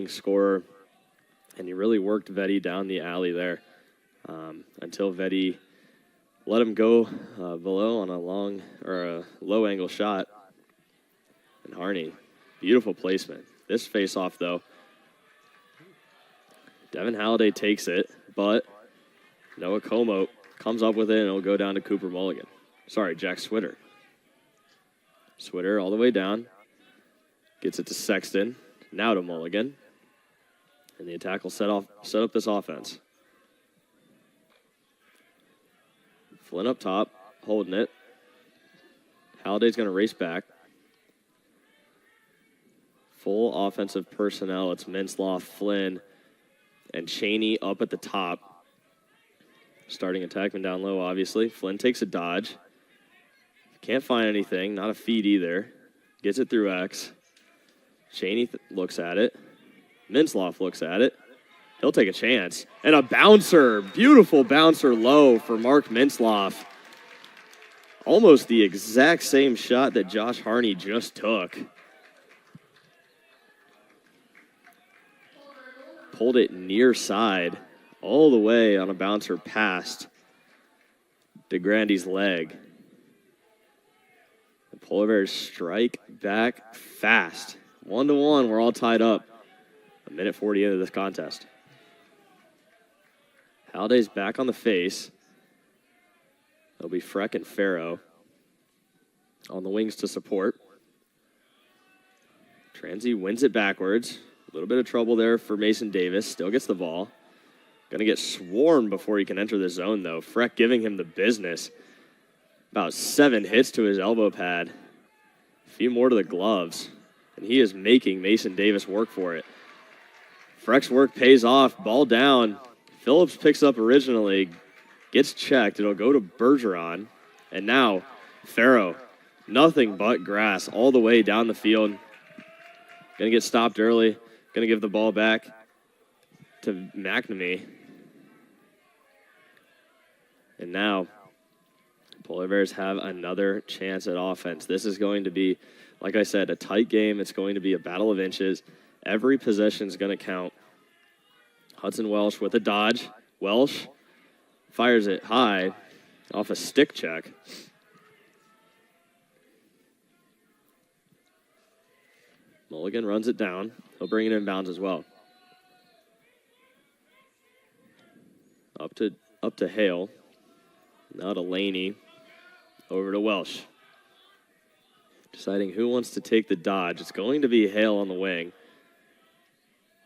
leading scorer, and he really worked Vetti down the alley there until Vetti let him go below on a long or a low angle shot. And Harney, beautiful placement. This face-off, though, Devin Halliday takes it, but Noah Como comes up with it, and it'll go down to Cooper Mulligan. Sorry, Jack Switter. Switter all the way down. Gets it to Sexton. Now to Mulligan. And the attack will set up this offense. Flynn up top, holding it. Halliday's going to race back. Full offensive personnel. It's Mintzloff, Flynn, and Cheney up at the top. Starting attackman down low, obviously. Flynn takes a dodge. Can't find anything. Not a feed either. Gets it through X. Cheney looks at it. Mintzloff looks at it. He'll take a chance. And a bouncer. Beautiful bouncer low for Mark Mintzloff. Almost the exact same shot that Josh Harney just took. Pulled it near side all the way on a bouncer past DeGrandy's leg. The Polar Bears strike back fast. 1-1, we're all tied up. A minute 40 into this contest. Halliday's back on the face. It'll be Freck and Farrow on the wings to support. Transy wins it backwards. A little bit of trouble there for Mason Davis. Still gets the ball. Going to get swarmed before he can enter the zone, though. Freck giving him the business. About 7 hits to his elbow pad. A few more to the gloves. And he is making Mason Davis work for it. Freck's work pays off. Ball down. Phillips picks up originally. Gets checked. It'll go to Bergeron. And now, Farrow. Nothing but grass all the way down the field. Going to get stopped early. Going to give the ball back to McNamee. And now, Polar Bears have another chance at offense. This is going to be, like I said, a tight game. It's going to be a battle of inches. Every possession is going to count. Hudson Welsh with a dodge. Welsh fires it high off a stick check. Mulligan runs it down. He'll bring it in bounds as well. Up to Hale. Now to Laney. Over to Welsh. Deciding who wants to take the dodge. It's going to be Hale on the wing.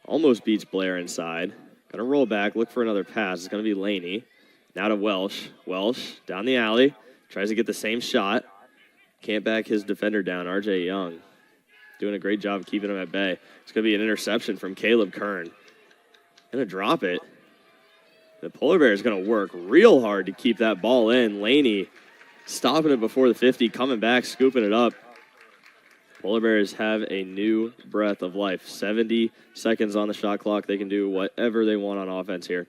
Almost beats Blair inside. Going to roll back, look for another pass. It's going to be Laney. Now to Welsh. Welsh down the alley. Tries to get the same shot. Can't back his defender down, RJ Young. Doing a great job of keeping him at bay. It's going to be an interception from Caleb Kern. Going to drop it. The Polar Bear is going to work real hard to keep that ball in. Laney stopping it before the 50, coming back, scooping it up. Polar Bears have a new breath of life. 70 seconds on the shot clock. They can do whatever they want on offense here.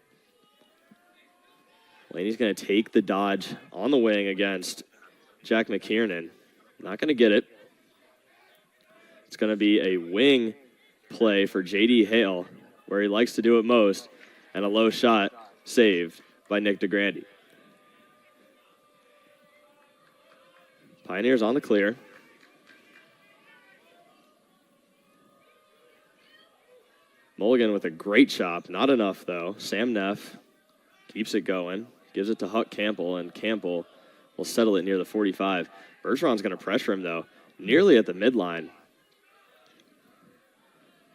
Laney's going to take the dodge on the wing against Jack McKiernan. Not going to get it. It's going to be a wing play for J.D. Hale, where he likes to do it most, and a low shot saved by Nick DeGrandy. Pioneers on the clear. Mulligan with a great chop. Not enough, though. Sam Neff keeps it going. Gives it to Huck Campbell, and Campbell will settle it near the 45. Bergeron's going to pressure him, though, nearly at the midline.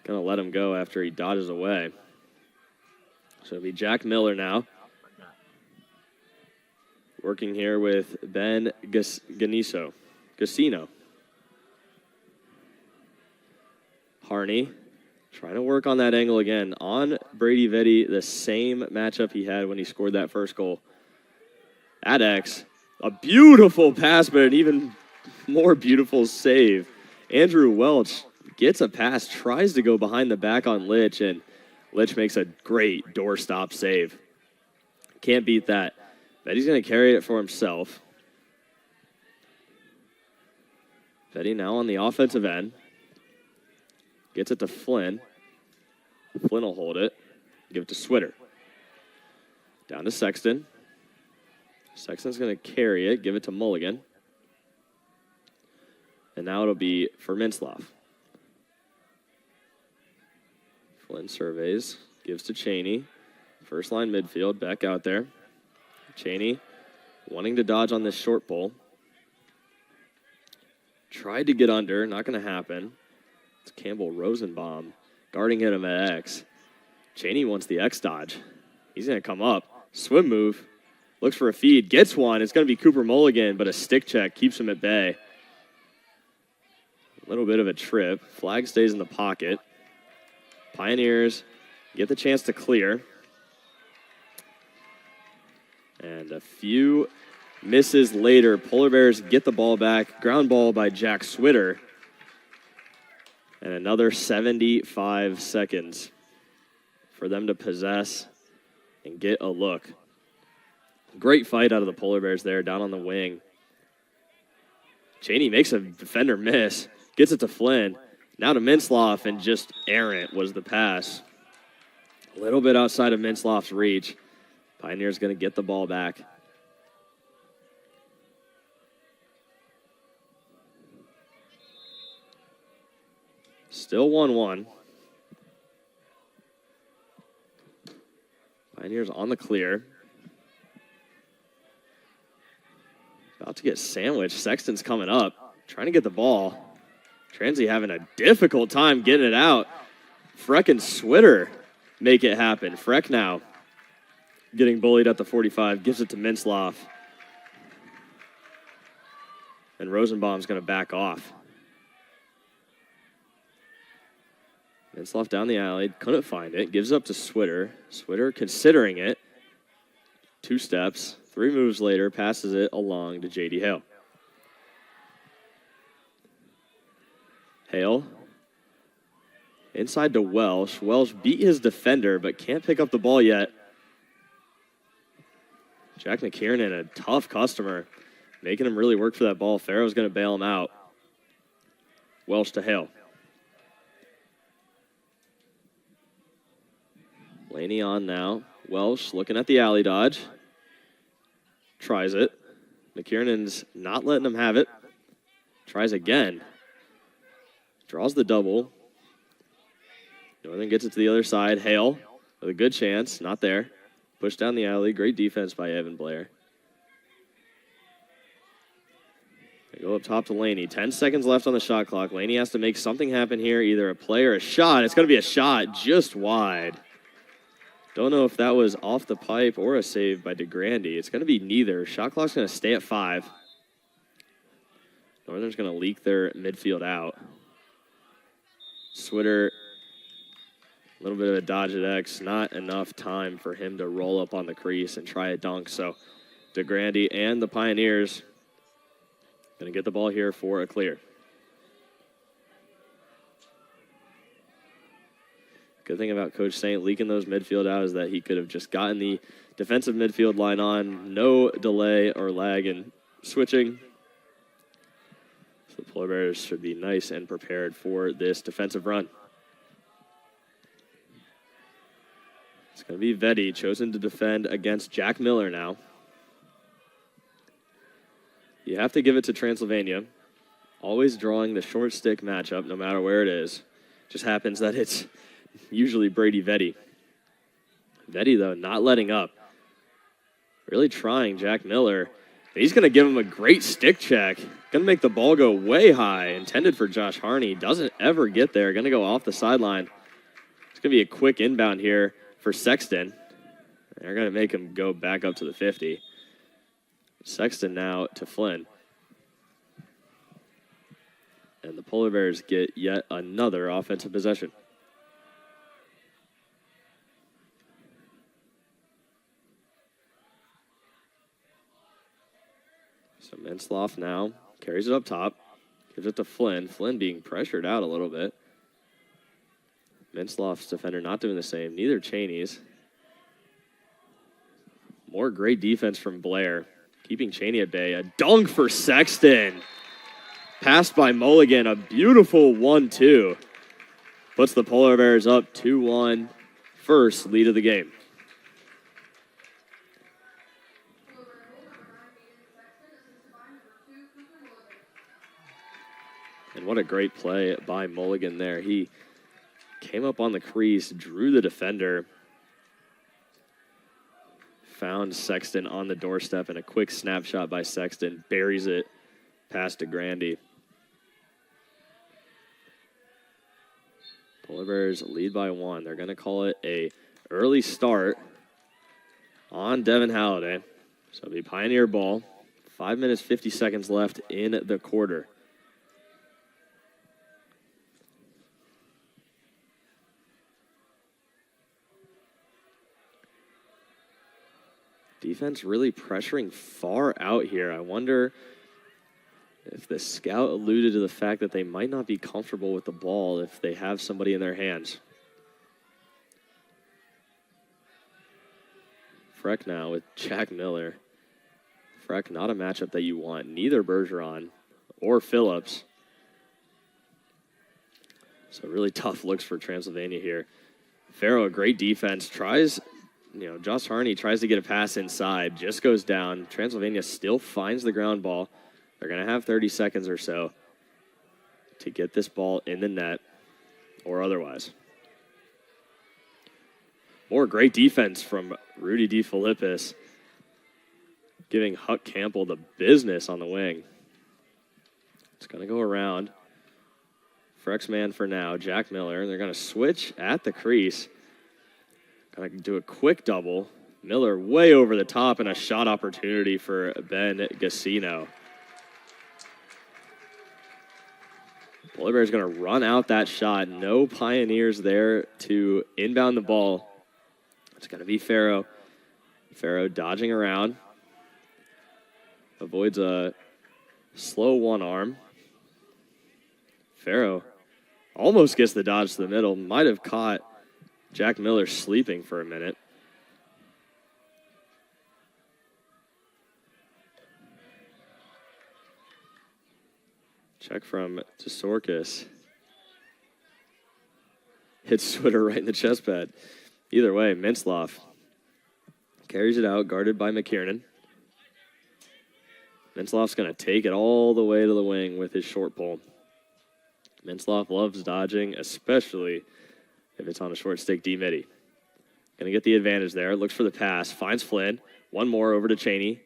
Going to let him go after he dodges away. So it'll be Jack Miller now. Working here with Ben Gassino. Harney trying to work on that angle again. On Brady Vetti, the same matchup he had when he scored that first goal. At X, a beautiful pass, but an even more beautiful save. Andrew Welch gets a pass, tries to go behind the back on Litch, and Litch makes a great doorstop save. Can't beat that. Vetti's going to carry it for himself. Vetti now on the offensive end. Gets it to Flynn. Flynn will hold it. Give it to Switter. Down to Sexton. Sexton's going to carry it. Give it to Mulligan. And now it'll be for Mintzloff. Flynn surveys. Gives to Cheney. First line midfield. Back out there. Cheney wanting to dodge on this short pull. Tried to get under. Not going to happen. It's Campbell Rosenbaum guarding him at X. Cheney wants the X dodge. He's going to come up. Swim move. Looks for a feed. Gets one. It's going to be Cooper Mulligan, but a stick check keeps him at bay. A little bit of a trip. Flag stays in the pocket. Pioneers get the chance to clear. And a few misses later, Polar Bears get the ball back. Ground ball by Jack Switter. And another 75 seconds for them to possess and get a look. Great fight out of the Polar Bears there, down on the wing. Cheney makes a defender miss, gets it to Flynn. Now to Mintzloff, and just errant was the pass. A little bit outside of Mintzloff's reach. Pioneers going to get the ball back. Still 1-1. Pioneers on the clear. About to get sandwiched. Sexton's coming up, trying to get the ball. Transy having a difficult time getting it out. Freck and Switter make it happen. Freck now getting bullied at the 45, gives it to Mintzloff. And Rosenbaum's going to back off. Mintzloff down the alley, couldn't find it, gives up to Switter. Switter considering it. 2 steps, 3 moves later, passes it along to J.D. Hale. Hale inside to Welsh. Welsh beat his defender, but can't pick up the ball yet. Jack McKiernan, a tough customer, making him really work for that ball. Farrow's going to bail him out. Welsh to Hale. Laney on now. Welsh looking at the alley dodge. Tries it. McKiernan's not letting him have it. Tries again. Draws the double. Northern gets it to the other side. Hale with a good chance. Not there. Push down the alley. Great defense by Evan Blair. They go up top to Laney. 10 seconds left on the shot clock. Laney has to make something happen here. Either a play or a shot. It's going to be a shot just wide. Don't know if that was off the pipe or a save by DeGrande. It's going to be neither. Shot clock's going to stay at 5. Northern's going to leak their midfield out. Switter, a little bit of a dodge at X. Not enough time for him to roll up on the crease and try a dunk. So DeGrande and the Pioneers going to get the ball here for a clear. Good thing about Coach Saint leaking those midfield out is that he could have just gotten the defensive midfield line on. No delay or lag in switching. So the Polar Bears should be nice and prepared for this defensive run. It's going to be Vetti, chosen to defend against Jack Miller now. You have to give it to Transylvania. Always drawing the short stick matchup, no matter where it is. Just happens that it's usually Brady Vetti. Vetti, though, not letting up. Really trying Jack Miller. He's going to give him a great stick check. Going to make the ball go way high. Intended for Josh Harney. Doesn't ever get there. Going to go off the sideline. It's going to be a quick inbound here for Sexton. They're going to make him go back up to the 50. Sexton now to Flynn. And the Polar Bears get yet another offensive possession. So Mintzloff now carries it up top. Gives it to Flynn. Flynn being pressured out a little bit. Mintzloff's defender not doing the same. Neither Cheney's. More great defense from Blair. Keeping Cheney at bay. A dunk for Sexton. Passed by Mulligan. A beautiful 1-2. Puts the Polar Bears up 2-1. First lead of the game. And what a great play by Mulligan there. He came up on the crease, drew the defender, found Sexton on the doorstep, and a quick snapshot by Sexton buries it past DeGrande. Polar Bears lead by 1. They're going to call it a early start on Devin Halliday. So it'll be Pioneer ball. 5 minutes, 50 seconds left in the quarter. Defense really pressuring far out here. I wonder if the scout alluded to the fact that they might not be comfortable with the ball if they have somebody in their hands. Freck now with Jack Miller. Freck, not a matchup that you want. Neither Bergeron or Phillips. So really tough looks for Transylvania here. Farrow, a great defense, tries... Josh Harney tries to get a pass inside, just goes down. Transylvania still finds the ground ball. They're going to have 30 seconds or so to get this ball in the net or otherwise. More great defense from Rudy DeFilippis, giving Huck Campbell the business on the wing. It's going to go around. Freck's man for now, Jack Miller. They're going to switch at the crease. Going to do a quick double. Miller way over the top and a shot opportunity for Ben Gassino. Polar Bears going to run out that shot. No Pioneers there to inbound the ball. It's going to be Farrow. Farrow dodging around. Avoids a slow one arm. Farrow almost gets the dodge to the middle. Might have caught Jack Miller sleeping for a minute. Check from Tsorkis. Hits Switter right in the chest pad. Either way, Mintzloff carries it out, guarded by McKiernan. Mintzloff's going to take it all the way to the wing with his short pole. Mintzloff loves dodging, especially if it's on a short stick D-midi. Going to get the advantage there. Looks for the pass. Finds Flynn. One more over to Cheney.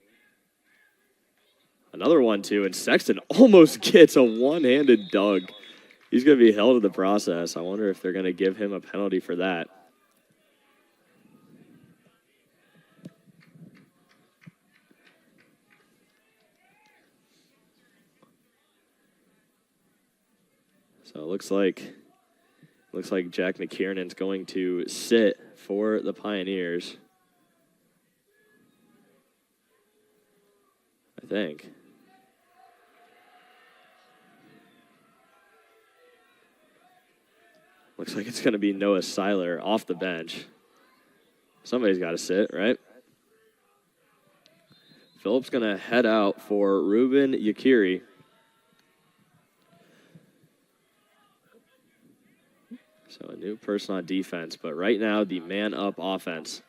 Another 1-2, and Sexton almost gets a one-handed dunk. He's going to be held in the process. I wonder if they're going to give him a penalty for that. So it looks like Jack McKiernan's going to sit for the Pioneers. I think. Looks like it's going to be Noah Seiler off the bench. Somebody's got to sit, right? Phillips going to head out for Ruben Yakiri. So a new person on defense, but right now the man-up offense.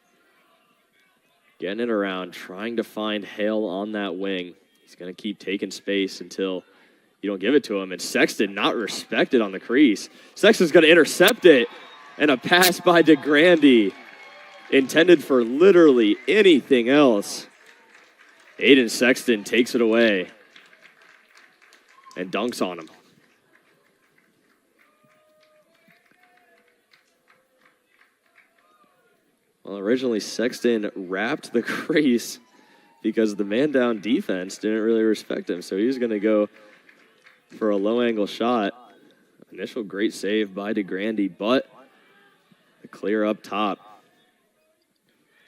Getting it around, trying to find Hale on that wing. He's going to keep taking space until you don't give it to him. And Sexton not respected on the crease. Sexton's going to intercept it. And a pass by DeGrande intended for literally anything else. Aiden Sexton takes it away and dunks on him. Well, originally Sexton wrapped the crease because the man-down defense didn't really respect him. So he was going to go for a low-angle shot. Initial great save by DeGrande, but the clear up top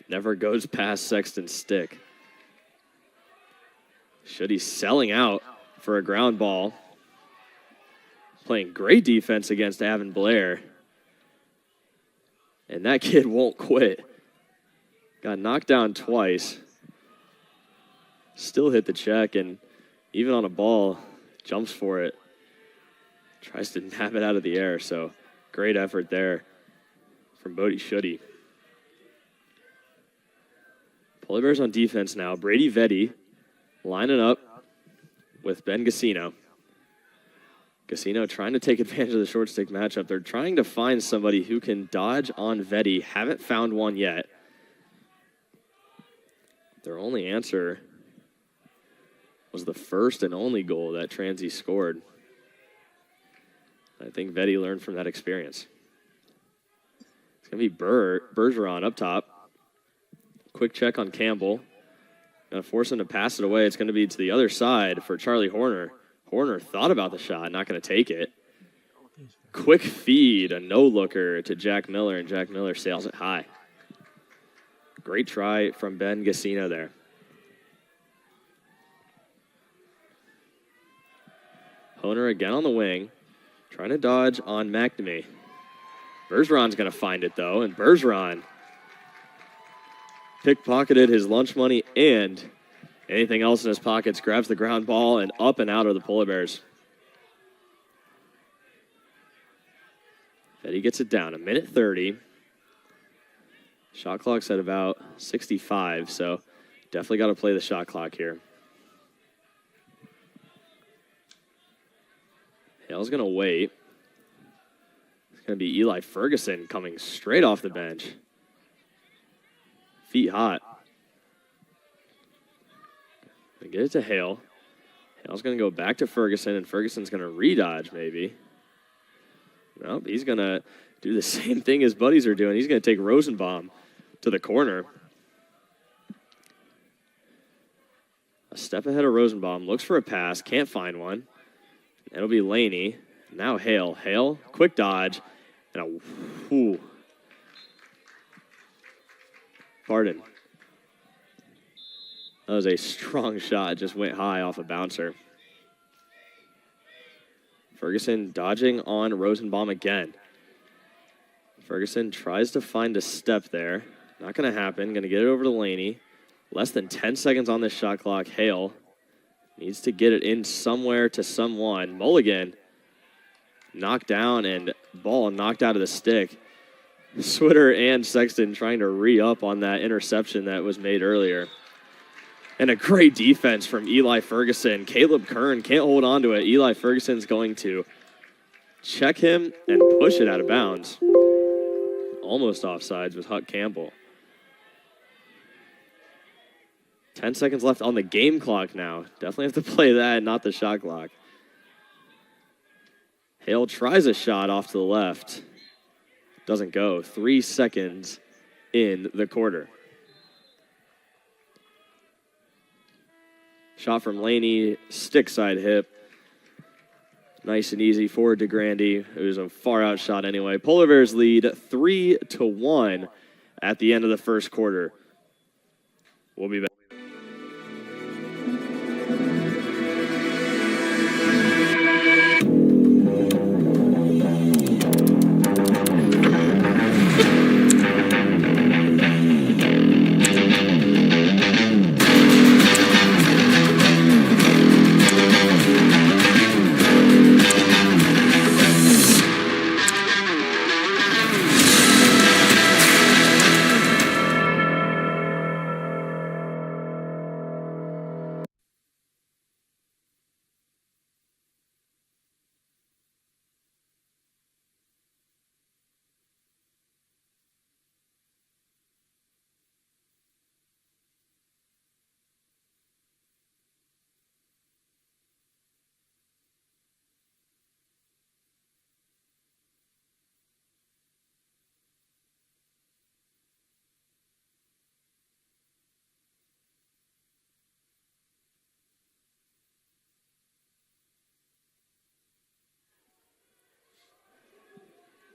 never goes past Sexton's stick. Should selling out for a ground ball. Playing great defense against Avon Blair. And that kid won't quit. Got knocked down twice. Still hit the check, and even on a ball, jumps for it. Tries to nab it out of the air. So Great effort there from Bodie Schutte. Polar Bears on defense now. Brady Vetti lining up with Ben Gassino. Gassino trying to take advantage of the short stick matchup. They're trying to find somebody who can dodge on Vetti. Haven't found one yet. Their only answer was the first and only goal that Transy scored. I think Vetti learned from that experience. It's going to be Bergeron up top. Quick check on Campbell. Going to force him to pass it away. It's going to be to the other side for Charlie Horner. Horner thought about the shot, not going to take it. Quick feed, a no-looker to Jack Miller, and Jack Miller sails it high. Great try from Ben Gassino there. Horner again on the wing, trying to dodge on McNamee. Bergeron's going to find it, though, and Bergeron pickpocketed his lunch money and anything else in his pockets, grabs the ground ball, and up and out of the Polar Bears. Vetti gets it down, 1:30. Shot clock's at about 65, so definitely got to play the shot clock here. Hale's going to wait. It's going to be Eli Ferguson coming straight off the bench. Feet hot. They get it to Hale. Hale's going to go back to Ferguson, and Ferguson's going to redodge maybe. Nope, he's going to do the same thing his buddies are doing. He's going to take Rosenbaum to the corner. A step ahead of Rosenbaum. Looks for a pass. Can't find one. It'll be Laney. Now Hale. Hale, quick dodge. And a pardon. That was a strong shot. Just went high off a bouncer. Ferguson dodging on Rosenbaum again. Ferguson tries to find a step there. Not going to happen. Going to get it over to Laney. Less than 10 seconds on this shot clock. Hale needs to get it in somewhere to someone. Mulligan knocked down and ball knocked out of the stick. Switter and Sexton trying to re-up on that interception that was made earlier. And a great defense from Eli Ferguson. Caleb Kern can't hold on to it. Eli Ferguson's going to check him and push it out of bounds. Almost offsides with Huck Campbell. 10 seconds left on the game clock now. Definitely have to play that, not the shot clock. Hale tries a shot off to the left. Doesn't go. 3 seconds in the quarter. Shot from Laney, stick side hip. Nice and easy for DeGrande. It was a far out shot anyway. Polar Bears lead 3-1 at the end of the first quarter. We'll be back.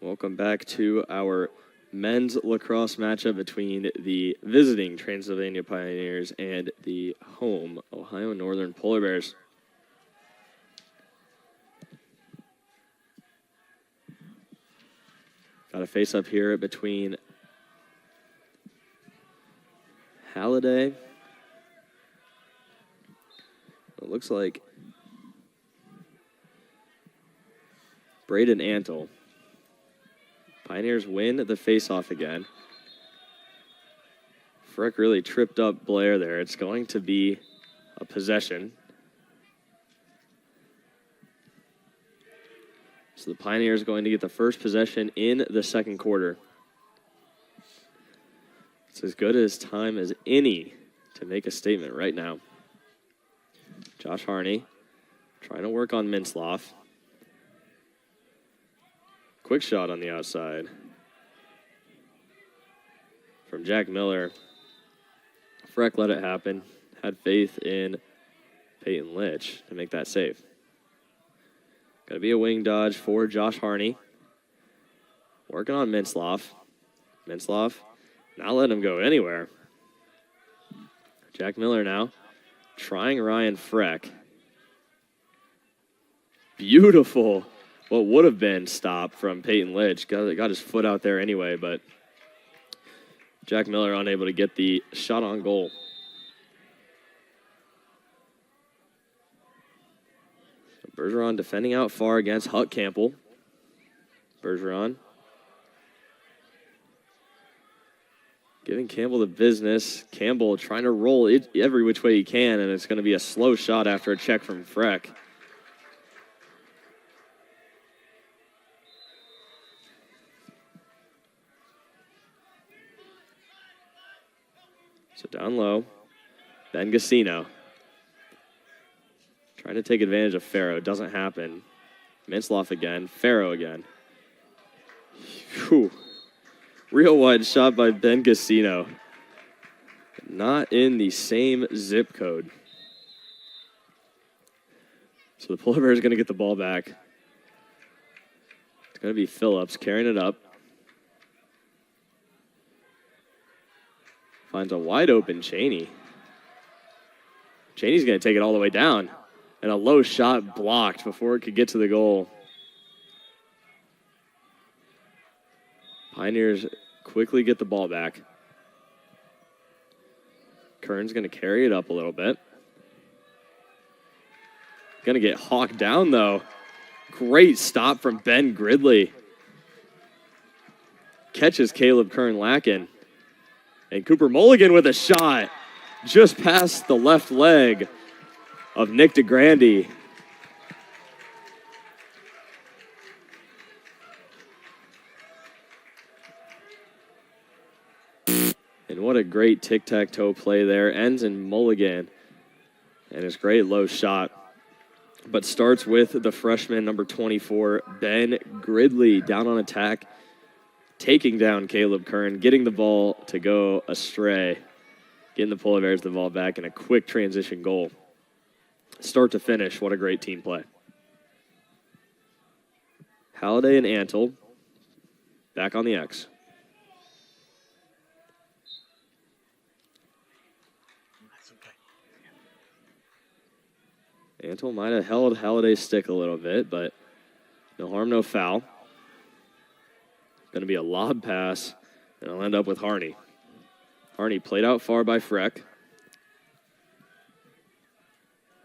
Welcome back to our men's lacrosse matchup between the visiting Transylvania Pioneers and the home Ohio Northern Polar Bears. Got a face-up here between Halliday. It looks like Braden Antle. Pioneers win the faceoff again. Freck really tripped up Blair there. It's going to be a possession. So the Pioneers going to get the first possession in the second quarter. It's as good as time as any to make a statement right now. Josh Harney trying to work on Mintzloff. Quick shot on the outside from Jack Miller. Freck let it happen. Had faith in Peyton Litch to make that save. Got to be a wing dodge for Josh Harney. Working on Mintzloff. Mintzloff not letting him go anywhere. Jack Miller now trying Ryan Freck. Beautiful. What would have been stop from Peyton Litch. Got his foot out there anyway, but Jack Miller unable to get the shot on goal. So Bergeron defending out far against Huck Campbell. Bergeron giving Campbell the business. Campbell trying to roll it every which way he can, and it's going to be a slow shot after a check from Freck. So down low, Ben Gassino. Trying to take advantage of Farrow. Doesn't happen. Mintzloff again. Farrow again. Whew. Real wide shot by Ben Gassino. Not in the same zip code. So the Polar Bears are going to get the ball back. It's going to be Phillips carrying it up. Finds a wide open Cheney. Cheney's going to take it all the way down. And a low shot blocked before it could get to the goal. Pioneers quickly get the ball back. Kern's going to carry it up a little bit. Going to get hawked down, though. Great stop from Ben Gridley. Catches Caleb Kern lacking. And Cooper Mulligan with a shot just past the left leg of Nick DeGrande. And what a great tic-tac-toe play there. Ends in Mulligan. And his great low shot. But starts with the freshman, number 24, Ben Gridley, down on attack. Taking down Caleb Kern, getting the ball to go astray. Getting the Polar Bears the ball back in a quick transition goal. Start to finish, what a great team play. Halliday and Antle back on the X. Antle might have held Halliday's stick a little bit, but no harm, no foul. Going to be a lob pass, and it'll end up with Harney. Harney played out far by Freck.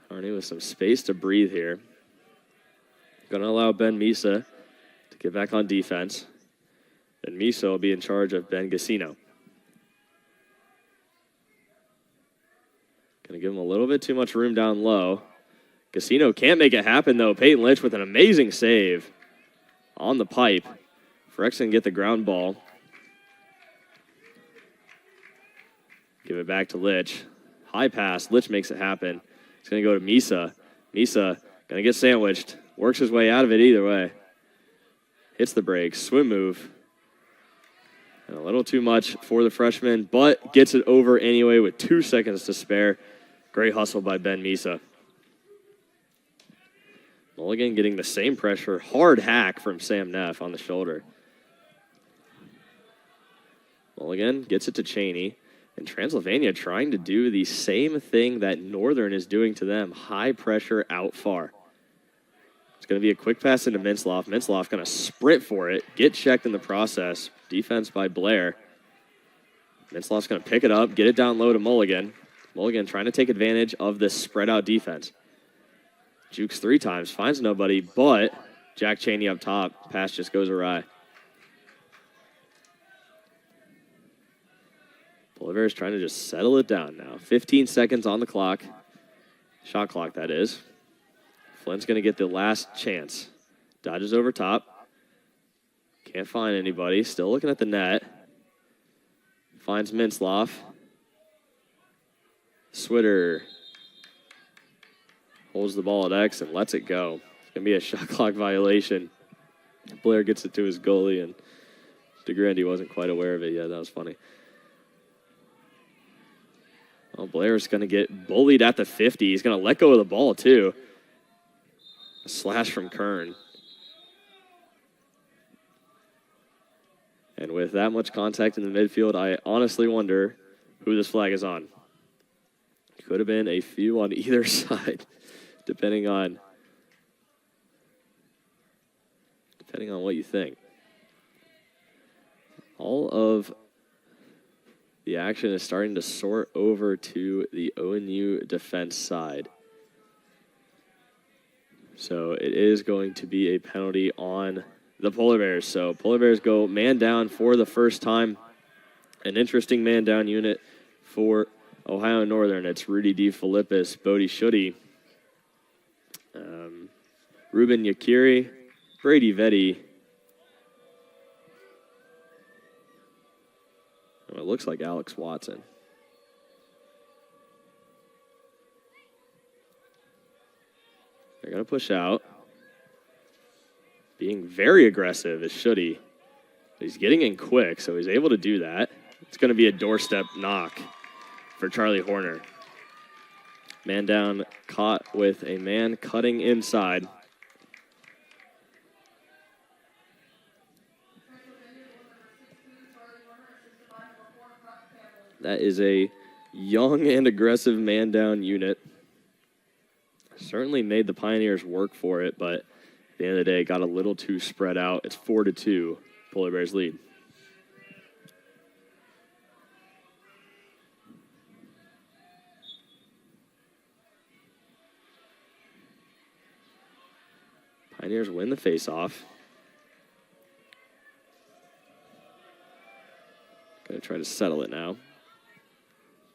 Harney with some space to breathe here. Going to allow Ben Misa to get back on defense. And Misa will be in charge of Ben Gassino. Going to give him a little bit too much room down low. Gassino can't make it happen, though. Peyton Litch with an amazing save on the pipe. Freck's going to get the ground ball. Give it back to Litch. High pass. Litch makes it happen. It's going to go to Misa. Misa going to get sandwiched. Works his way out of it either way. Hits the brakes. Swim move. And a little too much for the freshman, but gets it over anyway with 2 seconds to spare. Great hustle by Ben Misa. Mulligan getting the same pressure. Hard hack from Sam Neff on the shoulder. Mulligan gets it to Cheney. And Transylvania trying to do the same thing that Northern is doing to them. High pressure out far. It's going to be a quick pass into Mintzloff. Mintzloff going to sprint for it. Get checked in the process. Defense by Blair. Mintzloff's going to pick it up. Get it down low to Mulligan. Mulligan trying to take advantage of this spread out defense. Jukes 3 times. Finds nobody, but Jack Cheney up top. Pass just goes awry. Bears trying to just settle it down now. 15 seconds on the clock. Shot clock, that is. Flint's going to get the last chance. Dodges over top. Can't find anybody. Still looking at the net. Finds Mintzloff. Switter holds the ball at X and lets it go. It's going to be a shot clock violation. Blair gets it to his goalie, and DeGrande wasn't quite aware of it yet. That was funny. Well, Blair's going to get bullied at the 50. He's going to let go of the ball, too. A slash from Kern. And with that much contact in the midfield, I honestly wonder who this flag is on. Could have been a few on either side, depending on what you think. All of the action is starting to sort over to the ONU defense side. So it is going to be a penalty on the Polar Bears. So Polar Bears go man down for the first time. An interesting man down unit for Ohio Northern. It's Rudy DeFilippis, Bodie Schutte, Ruben Yakiri, Brady Vetti. It looks like Alex Watson. They're going to push out. Being very aggressive is Schutte. He's getting in quick, so he's able to do that. It's going to be a doorstep knock for Charlie Horner. Man down, caught with a man cutting inside. That is a young and aggressive man down unit. Certainly made the Pioneers work for it, but at the end of the day, got a little too spread out. It's 4-2, Polar Bears lead. Pioneers win the faceoff. Gonna try to settle it now.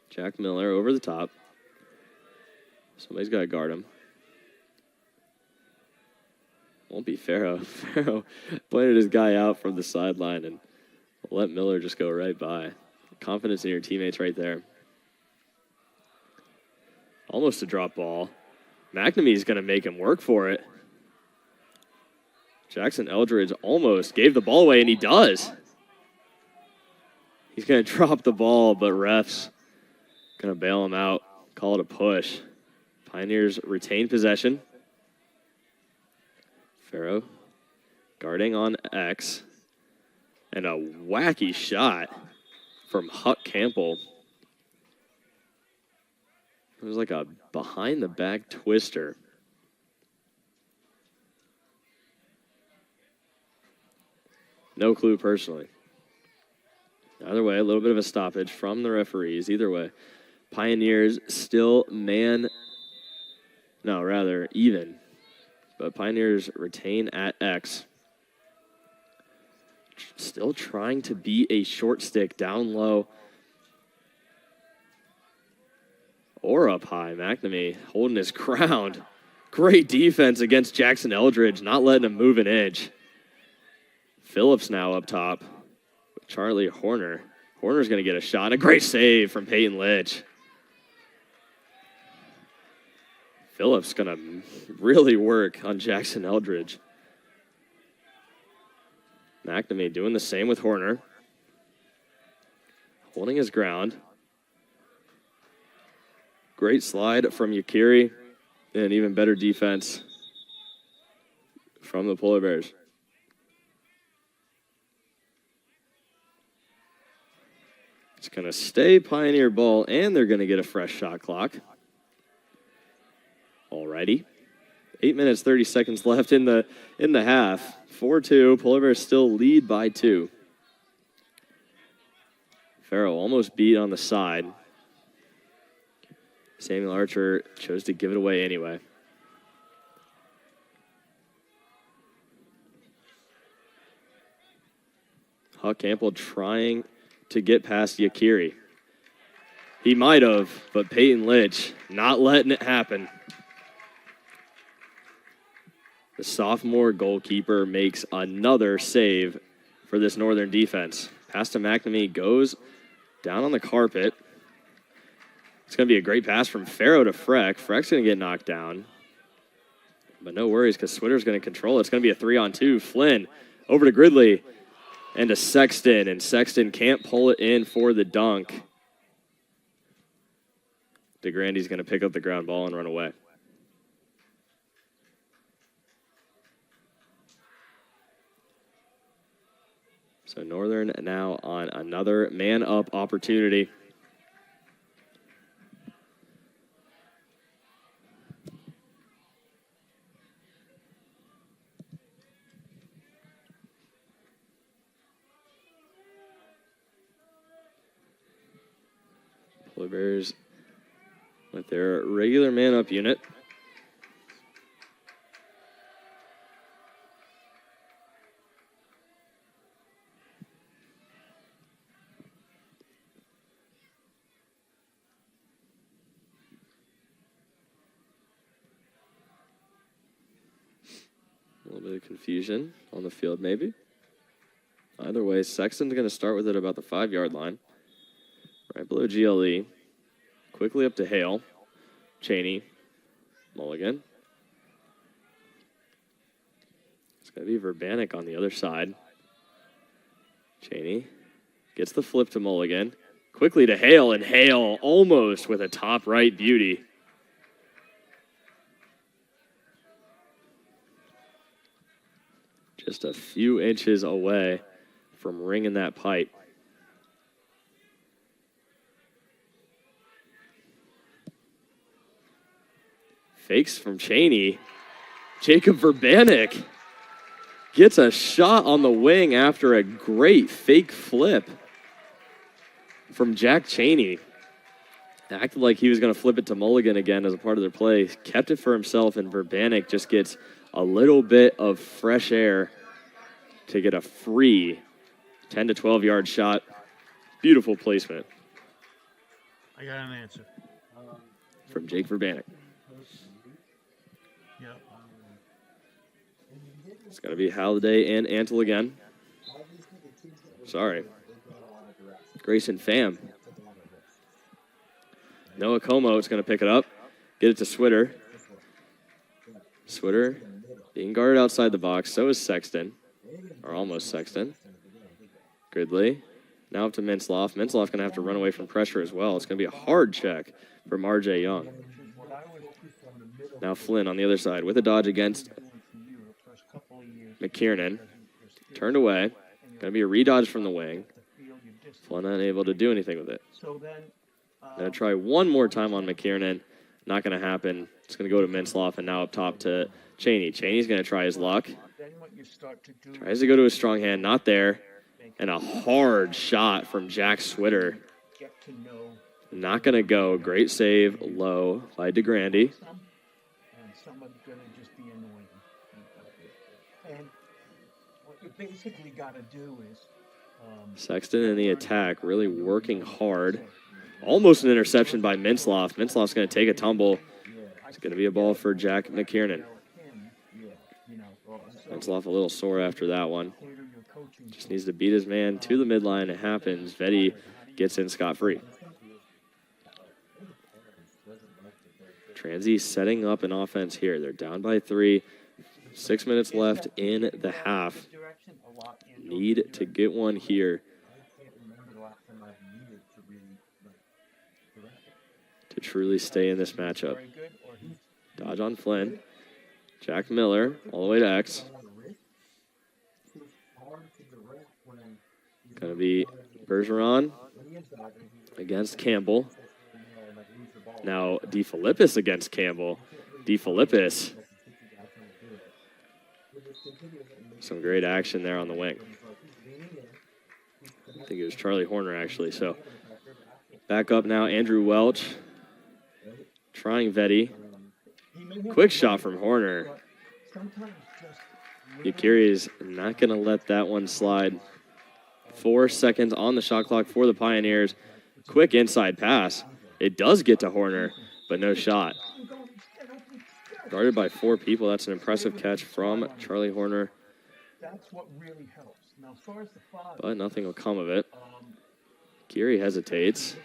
Jack Miller over the top. Somebody's got to guard him. Won't be Farrow. Farrow pointed his guy out from the sideline and let Miller just go right by. Confidence in your teammates right there. Almost a drop ball. McNamee's going to make him work for it. Jackson Eldridge almost gave the ball away, and he does. He's going to drop the ball, but refs going to bail him out, call it a push. Pioneers retain possession. Farrow guarding on X. And a wacky shot from Huck Campbell. It was like a behind-the-back twister. No clue personally. Either way, a little bit of a stoppage from the referees. Either way, Pioneers still even. But Pioneers retain at X. Still trying to be a short stick down low or up high. McNamee holding his ground. Great defense against Jackson Eldridge, not letting him move an inch. Phillips now up top with Charlie Horner. Horner's going to get a shot. A great save from Peyton Litch. Phillips going to really work on Jackson Eldridge. McNamee doing the same with Horner. Holding his ground. Great slide from Yakiri. And even better defense from the Polar Bears. It's going to stay Pioneer ball, and they're going to get a fresh shot clock. Alrighty. 8 minutes, 30 seconds left in the half. 4-2. Polar Bears still lead by 2. Farrell almost beat on the side. Samuel Archer chose to give it away anyway. Huck Campbell trying to get past Yakiri. He might have, but Peyton Litch not letting it happen. The sophomore goalkeeper makes another save for this Northern defense. Pass to McNamee goes down on the carpet. It's going to be a great pass from Farrow to Freck. Freck's going to get knocked down. But no worries because Switter's going to control it. It's going to be a 3-on-2. Flynn over to Gridley and to Sexton. And Sexton can't pull it in for the dunk. DeGrandy's going to pick up the ground ball and run away. So Northern now on another man-up opportunity. Polar Bears with their regular man-up unit. A little bit of confusion on the field, maybe. Either way, Sexton's going to start with it about the 5-yard line. Right below GLE. Quickly up to Hale. Cheney. Mulligan. It's going to be Verbanek on the other side. Cheney gets the flip to Mulligan. Quickly to Hale, and Hale almost with a top right beauty. Just a few inches away from ringing that pipe. Fakes from Cheney. Jacob Verbanek gets a shot on the wing after a great fake flip from Jack Cheney. Acted like he was going to flip it to Mulligan again as a part of their play. Kept it for himself, and Verbanek just gets a little bit of fresh air to get a free 10 to 12-yard shot. Beautiful placement. I got an answer. From Jake Verbanek. Yep. It's going to be Halliday and Antle again. Sorry. Grayson Pham. Noah Como is going to pick it up. Get it to Switter. Switter being guarded outside the box. So is Sexton. Or almost Sexton. Gridley. Now up to Mintzloff. Mintzloff going to have to run away from pressure as well. It's going to be a hard check from RJ Young. Now Flynn on the other side with a dodge against McKiernan. Turned away. Going to be a redodge from the wing. Flynn unable to do anything with it. Going to try one more time on McKiernan. Not going to happen. It's going to go to Mintzloff and now up top to Cheney. Cheney's going to try his luck. Tries to go to his strong hand. Not there. And a hard shot from Jack Switter. Not going to go. Great save low by DeGrandy. And what you basically got to do is Sexton in the attack, really working hard. Almost an interception by Mintzloff. Mintzloff's going to take a tumble. It's going to be a ball for Jack McKiernan. Mintzloff a little sore after that one. Just needs to beat his man to the midline. It happens. Vetty gets in scot-free. Transy setting up an offense here. They're down by 3. 6 minutes left in the half. Need to get one here to truly stay in this matchup. Dodge on Flynn. Jack Miller all the way to X. Going to be Bergeron against Campbell. Now DeFilippis against Campbell. DeFilippis. Some great action there on the wing. I think it was Charlie Horner, actually. So back up now, Andrew Welch. Trying Vetty. Quick shot from Horner. Yakiri is not going to let that one slide. 4 seconds on the shot clock for the Pioneers. Quick inside pass. It does get to Horner, but no shot. Guarded by 4 people. That's an impressive catch from Charlie Horner. That's what really helps. Now, as far as the father, But nothing will come of it. Geary hesitates.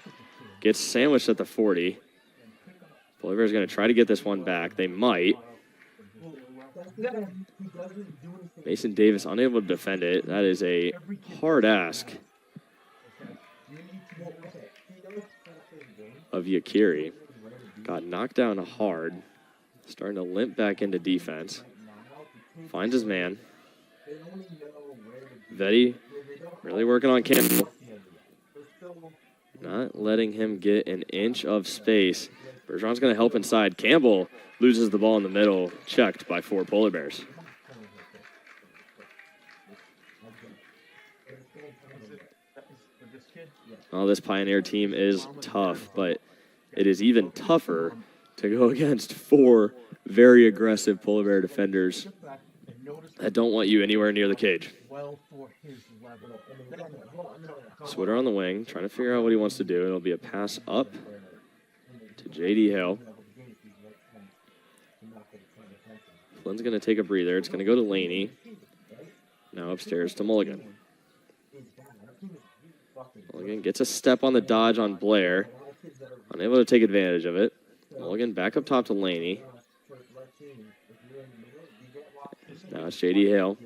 Gets sandwiched at the 40. Polar Bears going to try to get this one back. They might. Mason Davis unable to defend it. That is a hard ask of Yakiri. Got knocked down hard. Starting to limp back into defense. Finds his man. Vetti really working on Campbell. Not letting him get an inch of space. Bergeron's going to help inside. Campbell loses the ball in the middle. Checked by 4 Polar Bears. Oh, this Pioneer team is tough, but it is even tougher to go against 4 very aggressive Polar Bear defenders that don't want you anywhere near the cage. Switter on the wing, trying to figure out what he wants to do. It'll be a pass up to J.D. Hale. Flynn's going to take a breather. It's going to go to Laney. Now upstairs to Mulligan. Mulligan gets a step on the dodge on Blair. Unable to take advantage of it. Mulligan back up top to Laney. Now it's J.D. Hale.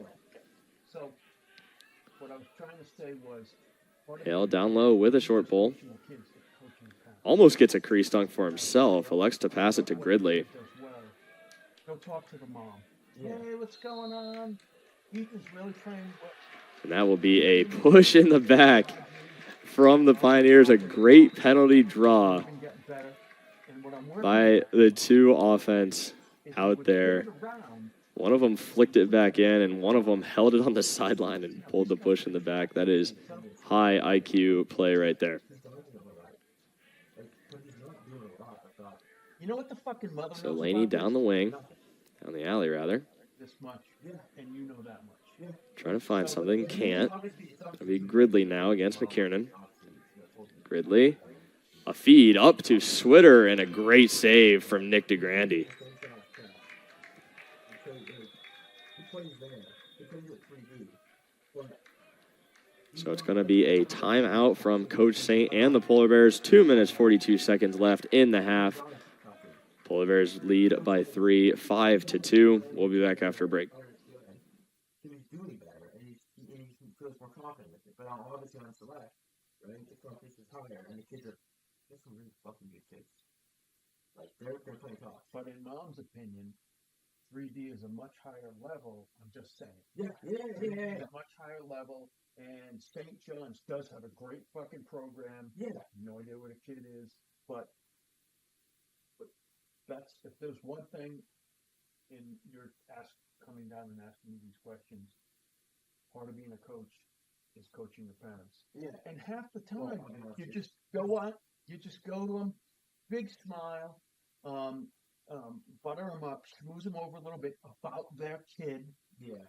Hale down low with a short pull. Almost gets a crease dunk for himself. Elects to pass it to Gridley. Go talk to the mom. Hey, what's going on? Ethan's really playing well. And that will be a push in the back from the Pioneers. A great penalty draw by the 2 offense out there. One of them flicked it back in, and one of them held it on the sideline and pulled the push in the back. That is high IQ play right there. You know what the fucking mother So Laney down the wing, down the alley rather. This much, and you know that much. Trying to find something, can't. It'll be Gridley now against McKiernan. Gridley, a feed up to Switter, and a great save from Nick DeGrande. So it's going to be a timeout from Coach Saint and the Polar Bears. 2 minutes, 42 seconds left in the half. Polar Bears lead by 3, 5-2. We'll be back after a break. But in Mom's opinion, 3D is a much higher level. I'm just saying. Yeah. A much higher level. And St. John's does have a great fucking program. Yeah. No idea what a kid is, but that's, if there's one thing in your coming down and asking me these questions, part of being a coach is coaching the parents. Yeah. And half the time, you just go on, you just go to them, big smile, butter them up, schmooze them over a little bit about their kid. Yeah.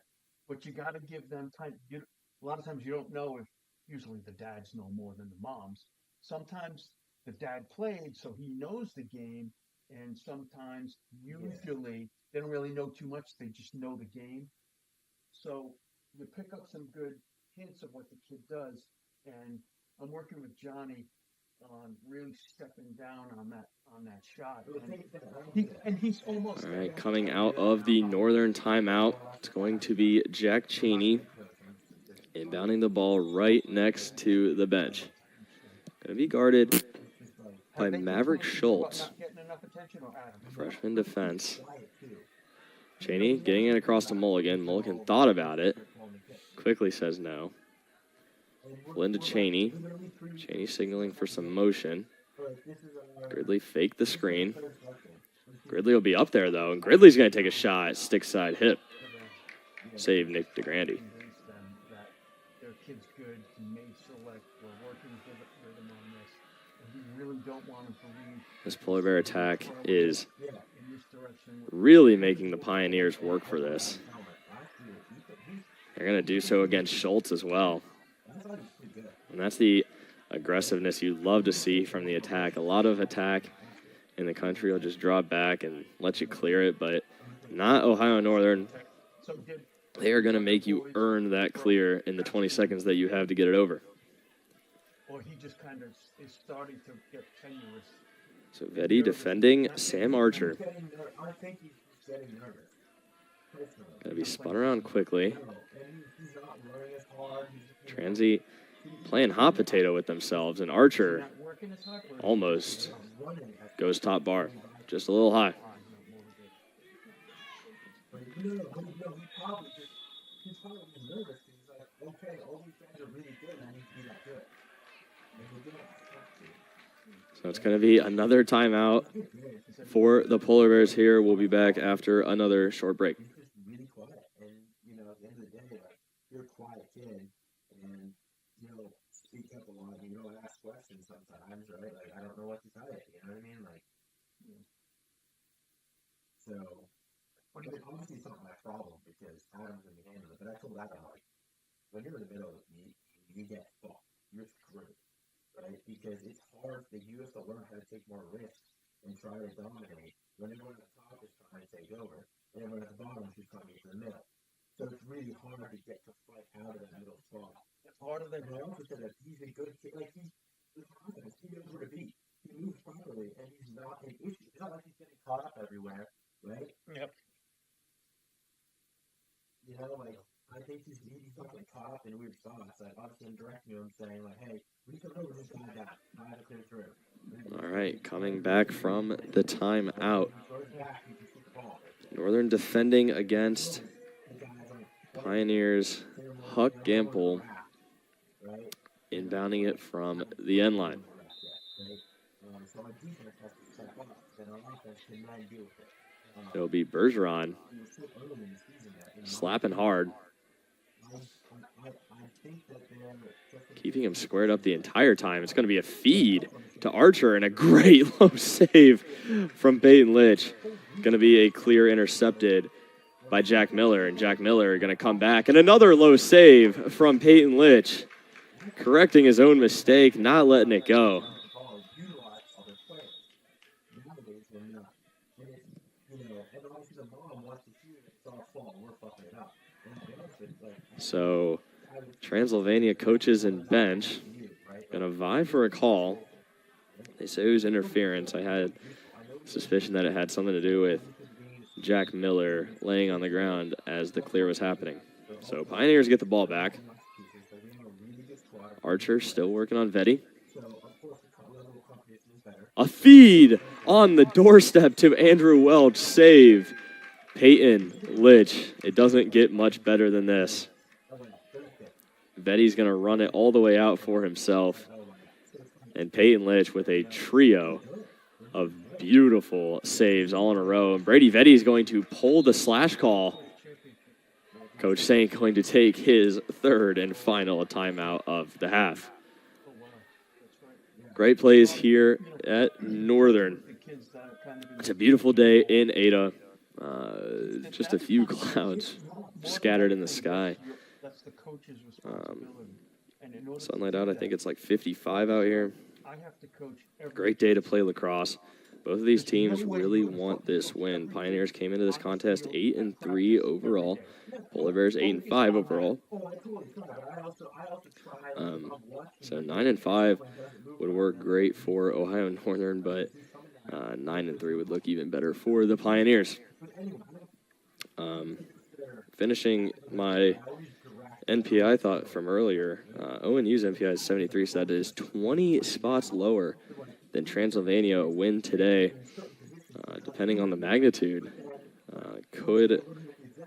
But you got to give them time. A lot of times you don't know if usually the dads know more than the moms. Sometimes the dad played, so he knows the game. And sometimes, usually, they don't really know too much. They just know the game. So you pick up some good hints of what the kid does. And I'm working with Johnny on really stepping down on that shot. And he's almost. All right, coming out of the Northern timeout, it's going to be Jack Cheney inbounding the ball right next to the bench. Going to be guarded by Maverick Schultz, freshman defense. Cheney getting it across to Mulligan. Mulligan thought about it. Quickly says no. Flynn to Cheney. Cheney signaling for some motion. Gridley faked the screen. Gridley will be up there, though, and Gridley's going to take a shot. Stick side hip. Save Nick DeGrande. This Polar Bear attack is really making the Pioneers work for this. They're going to do so against Schultz as well. And that's the aggressiveness you love to see from the attack. A lot of attack in the country will just draw back and let you clear it, but not Ohio Northern. They are going to make you earn that clear in the 20 seconds that you have to get it over. Or he just kind of is starting to get tenuous. So Vetti defending Sam Archer. Going to be spun around quickly. Transy playing hot potato with themselves, and Archer almost goes top bar. Just a little high. So it's going to be another timeout for the Polar Bears here. We'll be back after another short break. Really quiet, and at the end of the day, you're a quiet kid, and speak up a lot. You don't ask questions sometimes, right? I don't know what to tell you. You know what I mean? So, obviously it's not my problem because Adam's going to be handling it. But I told Adam, when you're in the middle, you get fucked. You're screwed, right? Because it's hard that you have to learn how to take more risks and try to dominate when everyone at the top is trying to take over, and everyone at the bottom is just trying to get to the middle. So it's really hard to get to fight out of that middle spot. Part of that. And I also said that he's a good kid. He's confident. He knows where to be. He moves properly, and he's not an issue. It's not like he's getting caught up everywhere, right? Yep. I think he's not getting caught up in weird spots. Obviously, I'm directing him saying, hey, we can over this guy down. I have to clear through. All right, coming back from the timeout. Northern defending against Pioneers. Huck Gample inbounding it from the end line. It'll be Bergeron slapping hard, keeping him squared up the entire time. It's going to be a feed to Archer and a great low save from Peyton Litch. Going to be a clear intercepted by Jack Miller, and Jack Miller going to come back. And another low save from Peyton Litch, correcting his own mistake, not letting it go. So Transylvania coaches and bench going to vie for a call. They say it was interference. I had a suspicion that it had something to do with Jack Miller laying on the ground as the clear was happening. So Pioneers get the ball back. Archer still working on Vetti. A feed on the doorstep to Andrew Welch. Save Peyton Litch. It doesn't get much better than this. Vetti's going to run it all the way out for himself. And Peyton Litch with a trio of beautiful saves all in a row. And Brady Vetti is going to pull the slash call. Coach Saint going to take his third and final timeout of the half. Great plays here at Northern. It's a beautiful day in Ada. Just a few clouds scattered in the sky. Sunlight out, I think it's like 55 out here. Great day to play lacrosse. Both of these teams really want this win. Pioneers came into this contest 8-3 overall. Polar Bears 8-5 overall. So 9-5 would work great for Ohio Northern, but 9-3 would look even better for the Pioneers. Finishing my NPI thought from earlier, ONU's NPI is 73, so that is 20 spots lower than Transylvania. A win today, depending on the magnitude, could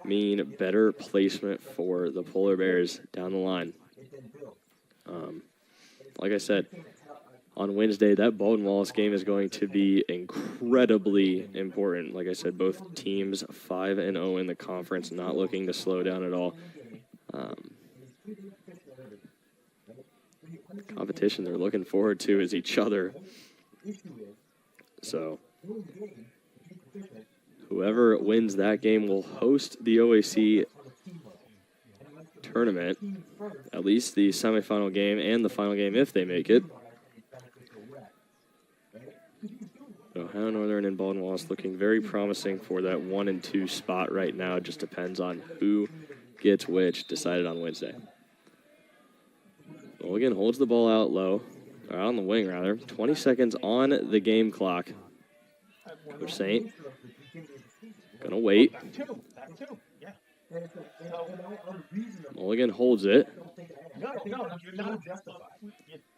mean better placement for the Polar Bears down the line. Like I said, on Wednesday, that Baldwin Wallace game is going to be incredibly important. Like I said, both teams 5-0 in the conference, not looking to slow down at all. Competition they're looking forward to is each other. So whoever wins that game will host the OAC tournament, at least the semifinal game and the final game if they make it. Ohio Northern and Baldwin Wallace looking very promising for that 1 and 2 spot right now. It just depends on who gets which, decided on Wednesday. Mulligan holds the ball out low, or out on the wing rather. 20 seconds on the game clock. Coach Saint gonna wait. That too. Yeah. Mulligan holds it. No, you're not justified.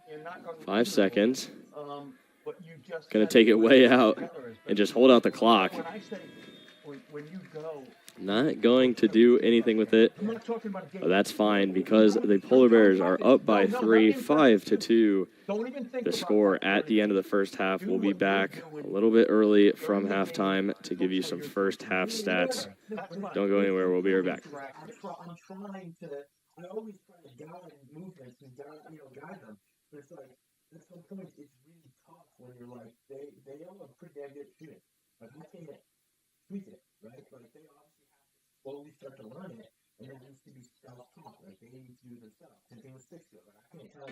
You're not going to 5 seconds. But you just Gonna said take it way out generous, but and just hold out the clock. When I say when you go, Not going to do anything with it. I'm not talking about a game. But that's fine because the Polar Bears are up by 3, 5-2. Don't even think The about score that. at the end of the first half. We'll be back a little bit early from halftime to give you some first half stats. That's fine. Don't go anywhere. We'll be right back. I'm trying to. I always try to guide movements and guide them. But it's like at some point it's really tough when you're like they all have pretty damn good shooting. Like I can't tweak it, right? Like they obviously have to slowly start to learn it, and it needs to be self-taught. Like they need to do it themselves. Same thing with stick shield. Like I can't tell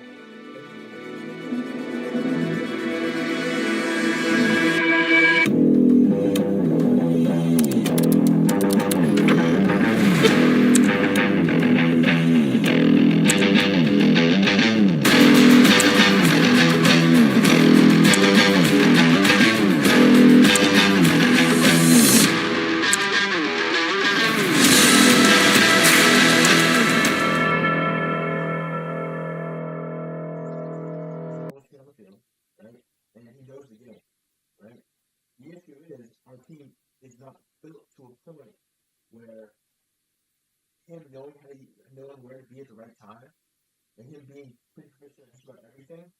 our team is not built to a point where him knowing where to be at the right time and him being pretty proficient in about everything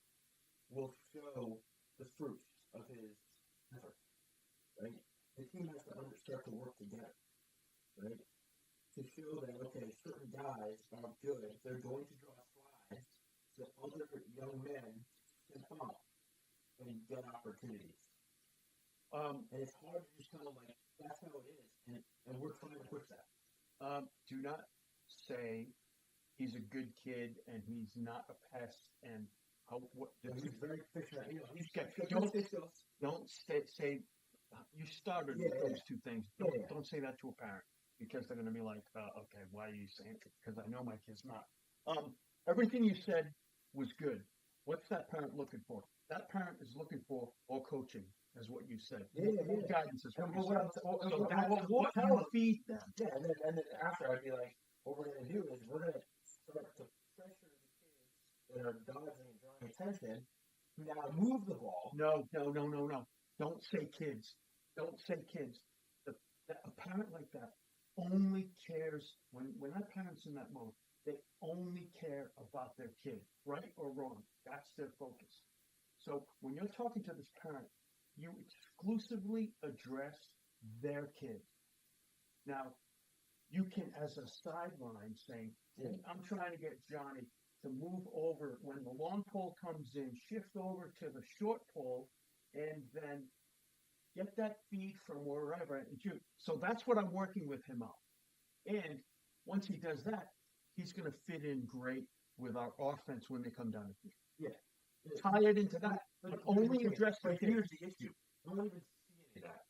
will show the fruits of his effort, right? The team has to start to work together, right? To show that, okay, certain guys are good, they're going to draw slides so other young men can up and get opportunities. And it's hard to just kind of like, that's how it is. And we're trying to push that. Do not say he's a good kid and he's not a pest and He's very efficient. Don't say you started with those two things. Don't say that to a parent because they're going to be like, okay, why are you saying it? Because I know my kid's not. Everything you said was good. What's that parent looking for? That parent is looking for all coaching, is what you said. More guidance is what you said. So that's what you feed them. Yeah, and then after I'd be like, what we're going to do is we're going to start to pressure the kids that are dodging and drawing attention to now move the ball. No. Don't say kids. Don't say kids. A parent like that only cares when that parent's in that mode. They only care about their kid, right or wrong. That's their focus. So when you're talking to this parent, you exclusively address their kid. Now, you can, as a sideline, say, I'm trying to get Johnny to move over when the long pole comes in, shift over to the short pole, and then get that feed from wherever and shoot. So that's what I'm working with him on. And once he does that, he's going to fit in great with our offense when they come down the field. Yeah. Tie it into that. But only address the kid. Here's the issue. I don't even see any of that.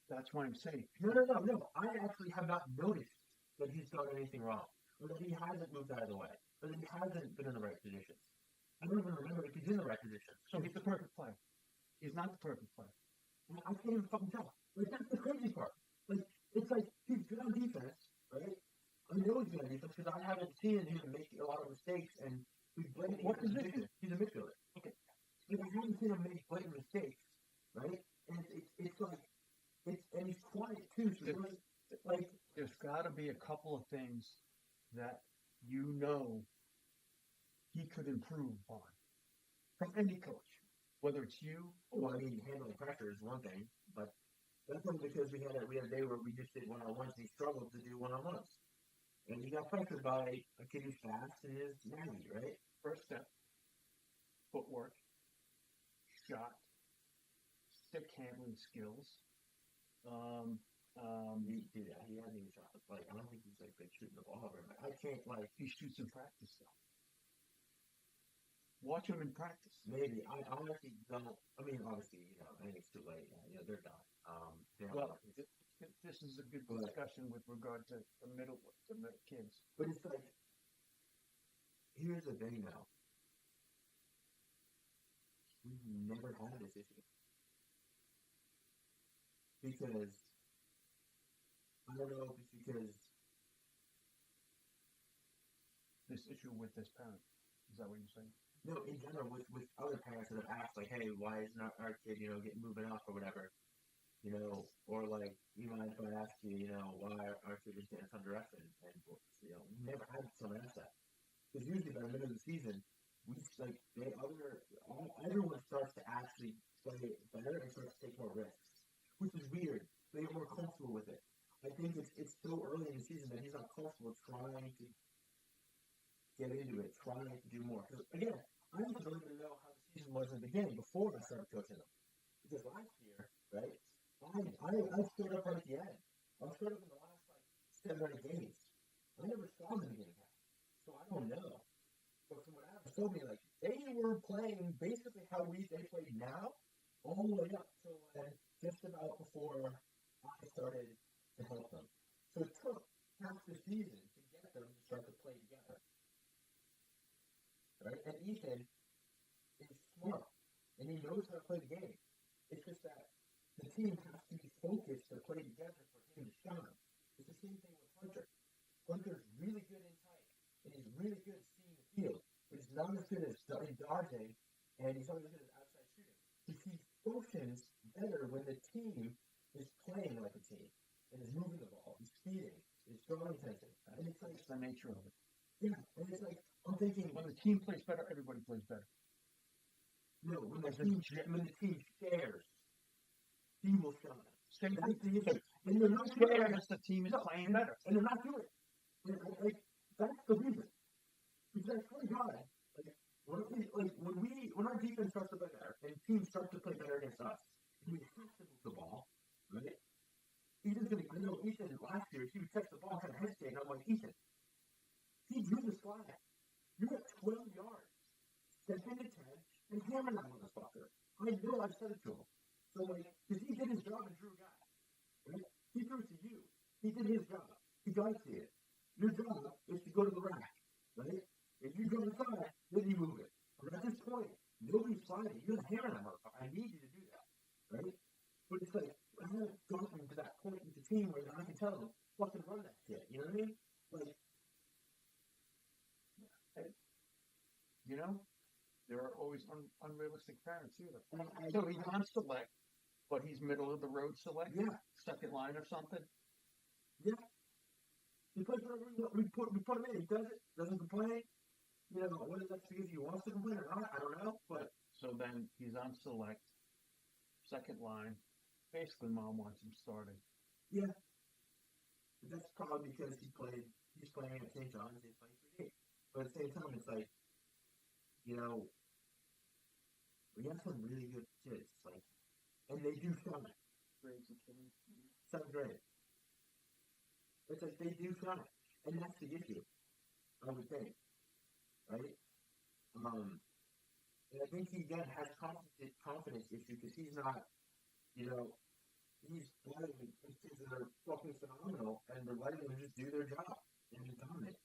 That's what I'm saying. No. I actually have not noticed that he's done anything wrong. Or that he hasn't moved out of the way. Or that he hasn't been in the right positions. I don't even remember if he's in the right position. So he's the perfect player. He's not the perfect player. I can't even fucking tell. Like, that's the crazy part. Like, it's like, he's good on defense, right? I know he's good on defense because I haven't seen him make a lot of mistakes and he's blatant. What position? He's a midfielder. Okay. Like, I haven't seen him make blatant mistakes, right? And it's like, and he's quiet too, so there's got to be a couple of things that you know he could improve on from any coach. Whether it's you, well, I mean, handling pressure is one thing, but that's only because we had a day where we just did one-on-ones and he struggled to do one-on-ones. And he got pressured by a kid who's fast and is naggy, right? First step, footwork, shot, stick handling skills. He hasn't even shot. Like, I don't think he's like shooting the ball over. I can't, like, he shoots in practice though. Watch him in practice. Maybe. I honestly don't. I mean, obviously, I think it's too late. They're done. They have Well, nothing. this is a good But- discussion with regard to the middle kids. But it's like, here's the thing now. We've never had this issue. Because, I don't know if it's because, This issue with this parent. Is that what you're saying? no, in general, with other parents that have asked, like, hey, why isn't our kid, getting moving up or whatever? Or like, you mind if I ask you, why our kid is getting some direction? And, we never had someone ask that. Because usually by the middle of the season, everyone starts to actually play better and starts to take more risks, which is weird. They get more comfortable with it. I think it's so early in the season that he's not comfortable trying to get into it, trying to do more. Because again, I don't even know how the season was in the beginning before I started coaching them. Because last year, right, I stood up right at the end. I stood up in the last 7 or 8 games. I never saw them in the beginning, so I don't know. But from what Adam told me, they were playing basically how they play now, all the way up to just about before I started to help them. So it took half the season to get them to start to play together. Right? And Ethan is smart, and he knows how to play the game. It's just that the team has to be focused to play together for him to shine. It's the same thing with Hunter. Hunter's really good inside, and he's really good seeing the field, but he's not as good as dodging, and he's not as good as outside shooting. He functions better when the team is playing like a team, and is moving the ball, is speeding, is drawing attention. And it's like, It's the nature of it. yeah, and it's like, I'm thinking, When the team plays better, everybody plays better. no, when the team shares, he will shine. Same That's thing. the issue. And They're not sharing as the team is No, playing better. And they're not doing it. That's the reason. Because I swear to God, when our defense starts to play better and teams start to play better against us, and we have to move the ball, right? I know Ethan last year, he would catch the ball kind of hesitate, and I'm like, Ethan, he drew the slide. You're at 12 yards. Step into 10 and hammer that motherfucker. I know I've said it to him. So, because he did his job and drew a guy. Right? He threw it to you. He did his job. He got to it. Your job is to go to the rack. Right? If you go to the side, then you move it. But at this point, nobody's sliding. You're hammering that motherfucker. I need you to do that. Right? But it's like, I haven't gotten to that point with the team where I can tell them, fucking run that shit. You know what I mean? There are always unrealistic parents either. So he's on select, but he's middle of the road select? Yeah. Second line or something? Yeah. He plays whatever we put him in. He does it. Doesn't complain. Whether that's because he wants to complain or not, I don't know. But So then he's on select, second line. Basically, mom wants him starting. yeah, that's probably because he's playing at St. John's and he's playing for me. But at the same time, it's like, we have some really good kids, and they do shine. Seventh grade. It's like they do shine, and that's the issue, I would think, right? And I think he again has confidence issue because he's not, he's playing with kids that are fucking phenomenal, and they're letting them just do their job and dominate.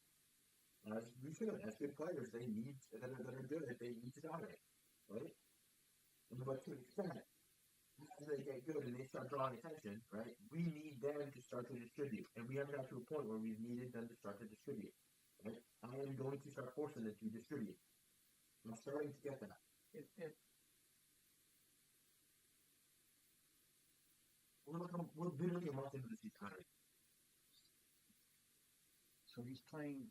As we should, as good players, that are good, they need to dominate, right? But to an extent, as they get good and they start drawing attention, right, we need them to start to distribute. And we haven't got to a point where we've needed them to start to distribute. Right? I am going to start forcing them to distribute. I'm starting to get that. We're literally a month into the season. So he's playing.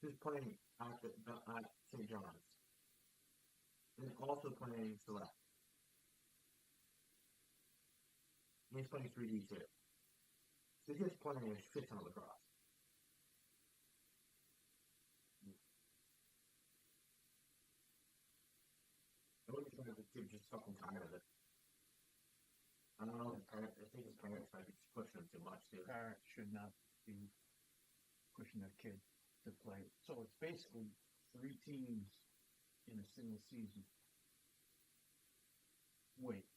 He's playing at St. John's. And also playing select. And he's playing 3D too. So he's playing a shit ton of lacrosse. I wouldn't say that the kid's just fucking tired of it. I don't know. I think his parents might be pushing him too much too. Parents should not be pushing their kid to play. So it's basically 3 teams in a single season. Wait,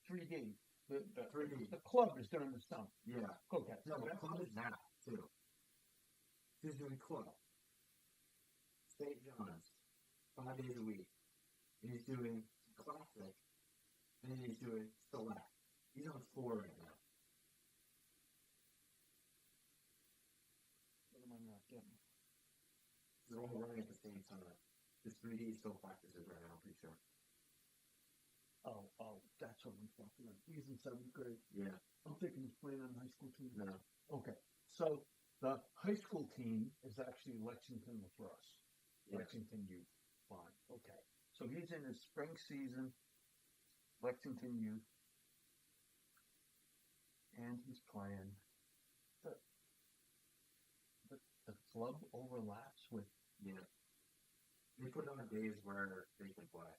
3 games. The 3 games. The club is during the summer. Yeah. Okay. No, the club is now too. He's doing club. St. John's, 5 days a week. And he's doing classic. And then he's doing select. He's on 4 right now. What am I not getting? They're all running at the same time. This 3D still practices right now, I'm pretty sure. Oh, that's what I'm talking about. He's in 7th grade. Yeah. I'm thinking he's playing on the high school team. No. Okay. So the high school team is actually Lexington Lacrosse. Yeah. Lexington Youth. Fine. Okay. So he's in his spring season, Lexington Youth. And he's playing. The club overlaps with. Yeah. They put on days where they can play.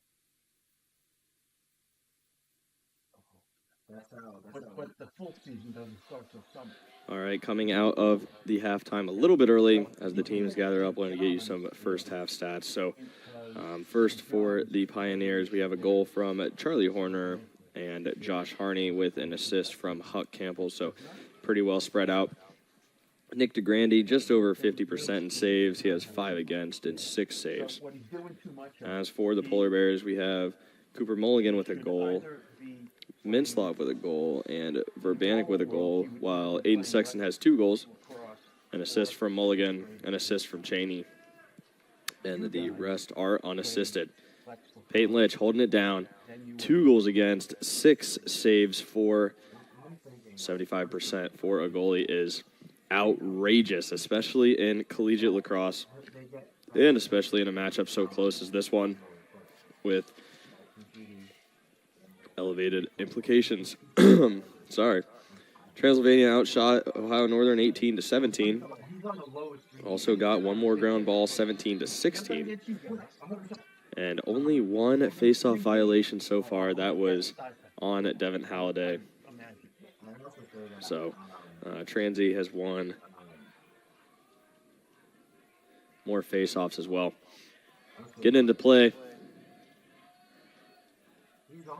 That's how. But the full season doesn't start till summer. All right, coming out of the halftime a little bit early as the teams gather up. I want to get you some first half stats. So, first for the Pioneers, we have a goal from Charlie Horner and Josh Harney with an assist from Huck Campbell. So, pretty well spread out. Nick DeGrande, just over 50% in saves. He has 5 against and 6 saves. As for the Polar Bears, we have Cooper Mulligan with a goal, Minslav with a goal, and Verbanik with a goal, while Aiden Sexton has 2 goals, an assist from Mulligan, an assist from Cheney, and the rest are unassisted. Peyton Litch holding it down, 2 goals against, 6 saves for. 75% for a goalie is outrageous, especially in collegiate lacrosse, and especially in a matchup so close as this one with elevated implications. Sorry. Transylvania outshot Ohio Northern 18-17. Also got one more ground ball, 17-16. And only one face-off violation so far. That was on Devin Halliday. So, Transy has won more face-offs as well. Getting into play.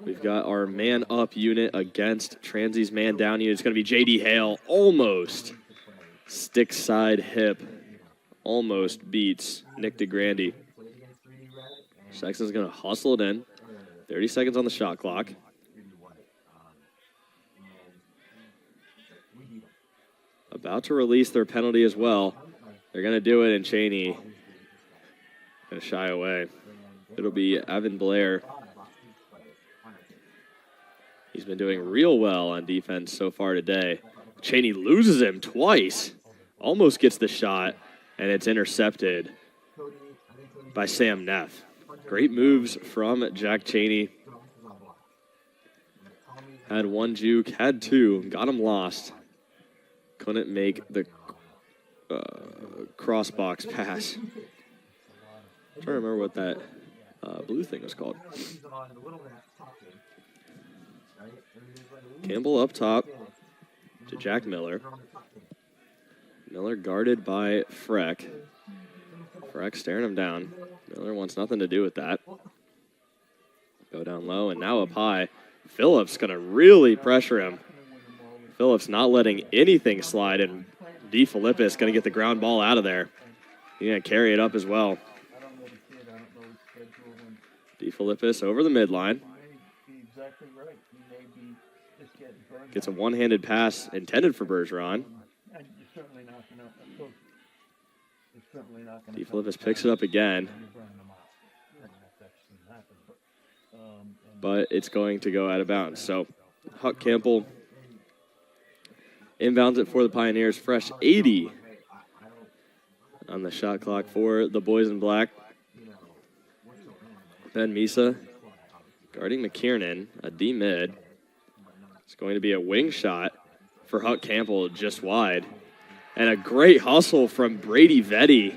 We've got our man-up unit against Transy's man-down unit. It's going to be J.D. Hale. Almost. Stick side hip. Almost beats Nick DeGrande. Sexton's going to hustle it in. 30 seconds on the shot clock. About to release their penalty as well. They're going to do it, and Cheney going to shy away. It'll be Evan Blair. He's been doing real well on defense so far today. Cheney loses him twice. Almost gets the shot, and it's intercepted by Sam Neff. Great moves from Jack Cheney. Had 1 juke, had 2, got him lost. Couldn't make the cross-box pass. I'm trying to remember what that blue thing was called. Campbell up top to Jack Miller. Miller guarded by Freck. Freck staring him down. Miller wants nothing to do with that. Go down low, and now up high. Phillips going to really pressure him. Phillips not letting anything slide, and DeFilippis going to get the ground ball out of there. He's going to carry it up as well. DeFilippis over the midline. Gets a one-handed pass intended for Bergeron. DeFilippis picks it up again. But it's going to go out of bounds. So Huck Campbell inbounds it for the Pioneers. Fresh 80 on the shot clock for the boys in black. Ben Misa guarding McKiernan, a D-mid. It's going to be a wing shot for Huck Campbell just wide. And a great hustle from Brady Vetti.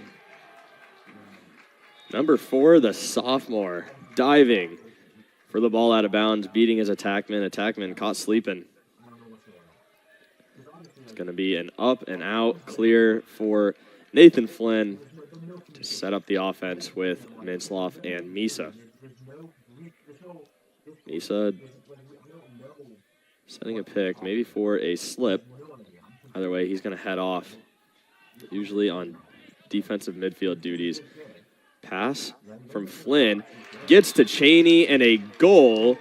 Number 4, the sophomore, diving for the ball out of bounds, beating his attackman. Attackman caught sleeping. It's going to be an up and out clear for Nathan Flynn to set up the offense with Minsloff and Misa. Misa setting a pick, maybe for a slip. Either way, he's going to head off, usually on defensive midfield duties. Pass from Flynn gets to Cheney, and a goal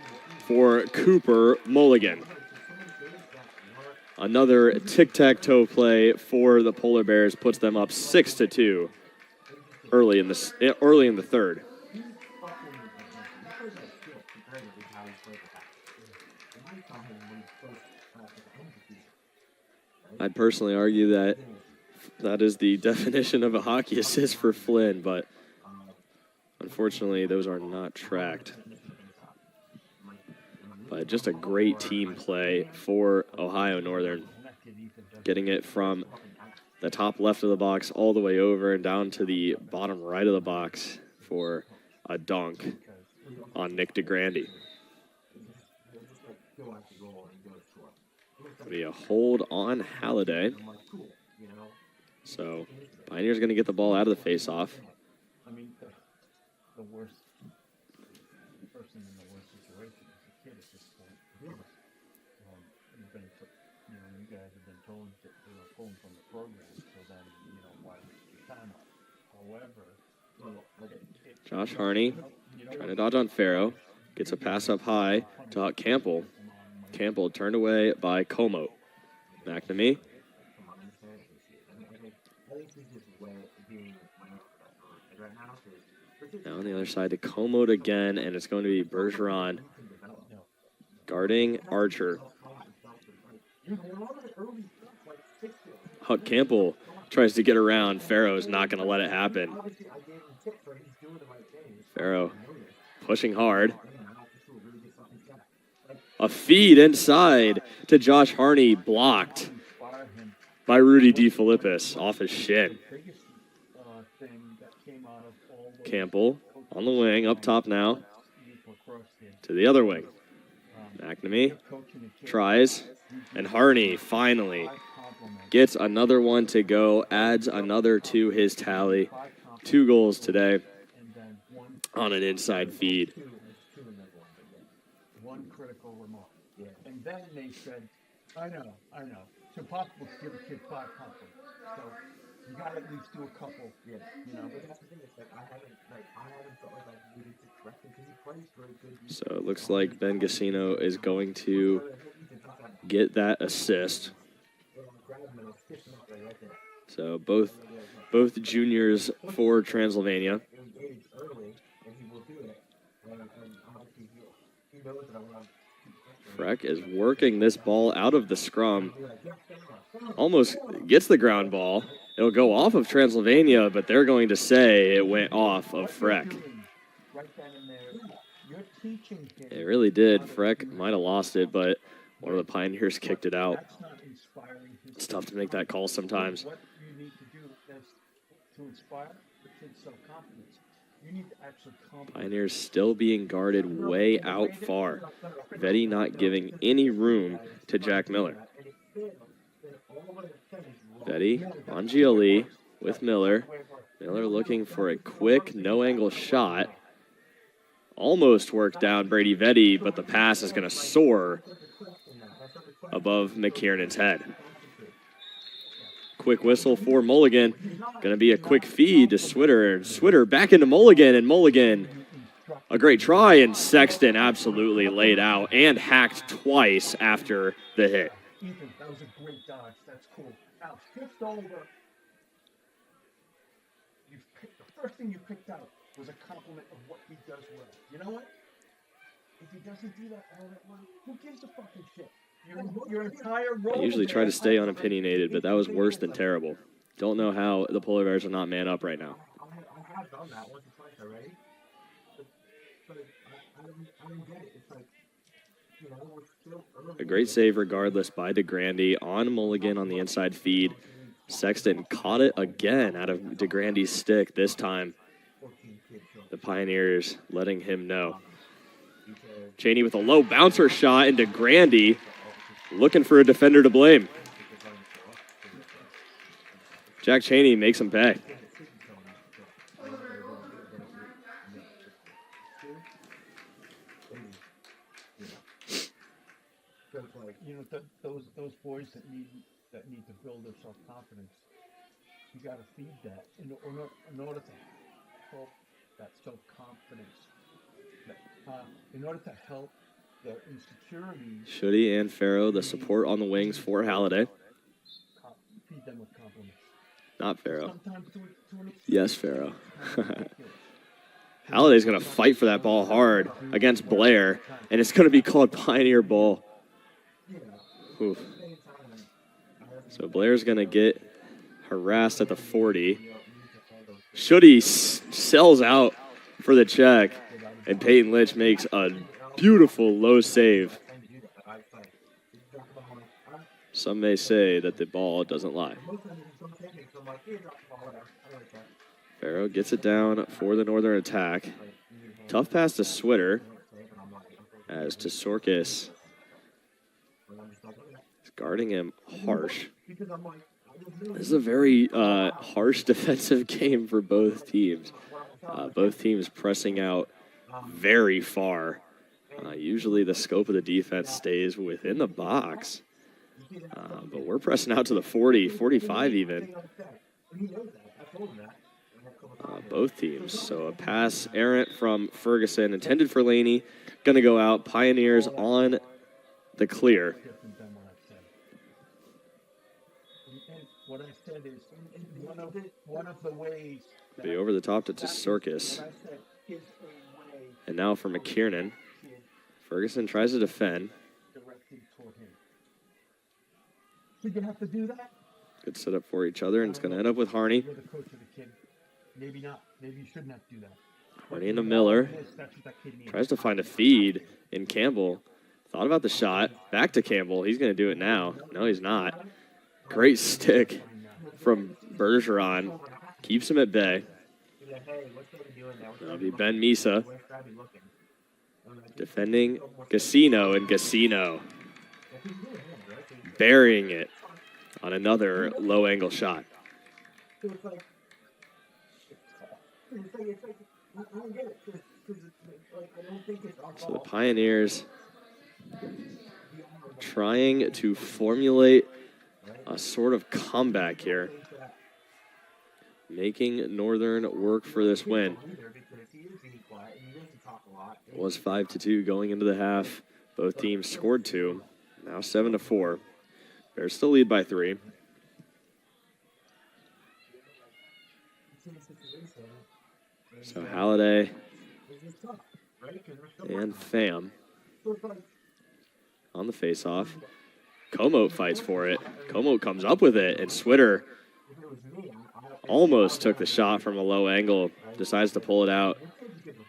for Cooper Mulligan. Another tic-tac-toe play for the Polar Bears puts them up 6-2 early in the third. I'd personally argue that that is the definition of a hockey assist for Flynn, but unfortunately those are not tracked. But just a great team play for Ohio Northern, getting it from the top left of the box all the way over and down to the bottom right of the box for a dunk on Nick DeGrande. Be a hold on Halliday. So Pioneer's going to get the ball out of the face-off. I mean, the worst person in the worst situation is a kid at this point. You guys have been told that they were pulling from the program, so then, why waste your time on it? However, Josh Harney trying to dodge on Farrow. Gets a pass up high to Campbell. Campbell turned away by Como. McNamee. Now on the other side to Como again, and it's going to be Bergeron guarding Archer. Huck Campbell tries to get around. Farrow's not going to let it happen. Farrow pushing hard. A feed inside to Josh Harney, blocked by Rudy DeFilippis off his shin. Campbell on the wing, up top now, to the other wing. McNamee tries, and Harney finally gets another one to go, adds another to his tally. 2 goals today on an inside feed. One critical remark. And then they said, I know. It's impossible to give a kid 5 compliments. So you got to at least do a couple. But that's the thing, is that I haven't felt like I needed to correct him because he plays very good. So it looks like Ben Gassino is going to get that assist. So both juniors for Transylvania. Freck is working this ball out of the scrum. Almost gets the ground ball. It'll go off of Transylvania, but they're going to say it went off of Freck. It really did. Freck might have lost it, but one of the Pioneers kicked it out. It's tough to make that call sometimes. What you need to do is to inspire the kids' self-confidence. You need to actually Pioneers still being guarded way out far. Vetty not giving any room to Jack Miller. Vetty on GLE with Miller. Miller looking for a quick no-angle shot. Almost worked down Brady Vetty, but the pass is going to soar above McKiernan's head. Quick whistle for Mulligan. Going to be a quick feed to Switter. Switter back into Mulligan, and Mulligan, a great try, and Sexton absolutely laid out and hacked twice after the hit. Ethan, that was a great dodge. That's cool. Now, shift over. The first thing you picked out was a compliment of what he does well. You know what? If he doesn't do that all that well, who gives a fucking shit? Your entire role. I usually try to stay unopinionated, but that was worse than terrible. Don't know how the Polar Bears are not man up right now. I have done that once or twice already, but I don't get it. It's like, we're still early. A great save regardless by DeGrande on Mulligan on the inside feed. Sexton caught it again out of DeGrande's stick this time. The Pioneers letting him know. Because Cheney with a low bouncer shot into Grandy, looking for a defender to blame. Jack Cheney makes him pay. You know, those boys that need to build their self-confidence, you got to feed that in order to help that self-confidence. In order to help their insecurities. Schutte and Farrow, the support on the wings for Halliday. Feed them with compliments. Not Farrow. Sometimes to an extent. Yes, Farrow. Halliday's going to fight for that ball hard against Blair, and it's going to be called Pioneer ball. Oof. So Blair's going to get harassed at the 40. Schutte sells out for the check, and Peyton Litch makes a beautiful low save. Some may say that the ball doesn't lie. Farrow gets it down for the Northern attack. Tough pass to Switter as Tsorkis is guarding him harsh. This is a very harsh defensive game for both teams. Both teams pressing out very far. Usually the scope of the defense stays within the box. But we're pressing out to the 40, 45 even. Both teams. So a pass errant from Ferguson, intended for Laney. Going to go out. Pioneers on the clear. What I said is one of the ways. Be over the top to Tsorkis. And now for McKiernan. Ferguson tries to defend. Did you have to do that? Good setup for each other, and it's going to end up with Harney. You're the coach of the kid. Maybe not. Maybe you shouldn't have to do that. Harney into Miller. Tries to find a feed in Campbell. Thought about the shot. Back to Campbell. He's going to do it now. No, he's not. Great stick from Bergeron. Keeps him at bay. That'll be Ben Misa. Defending Gassino, and Gassino burying it on another low-angle shot. So the Pioneers trying to formulate a sort of comeback here, making Northern work for this win. It was 5-2 going into the half. Both teams scored 2. Now 7-4. Bears still lead by 3. So Halliday and Pham on the faceoff. Como fights for it. Como comes up with it, and Switter almost took the shot from a low angle. Decides to pull it out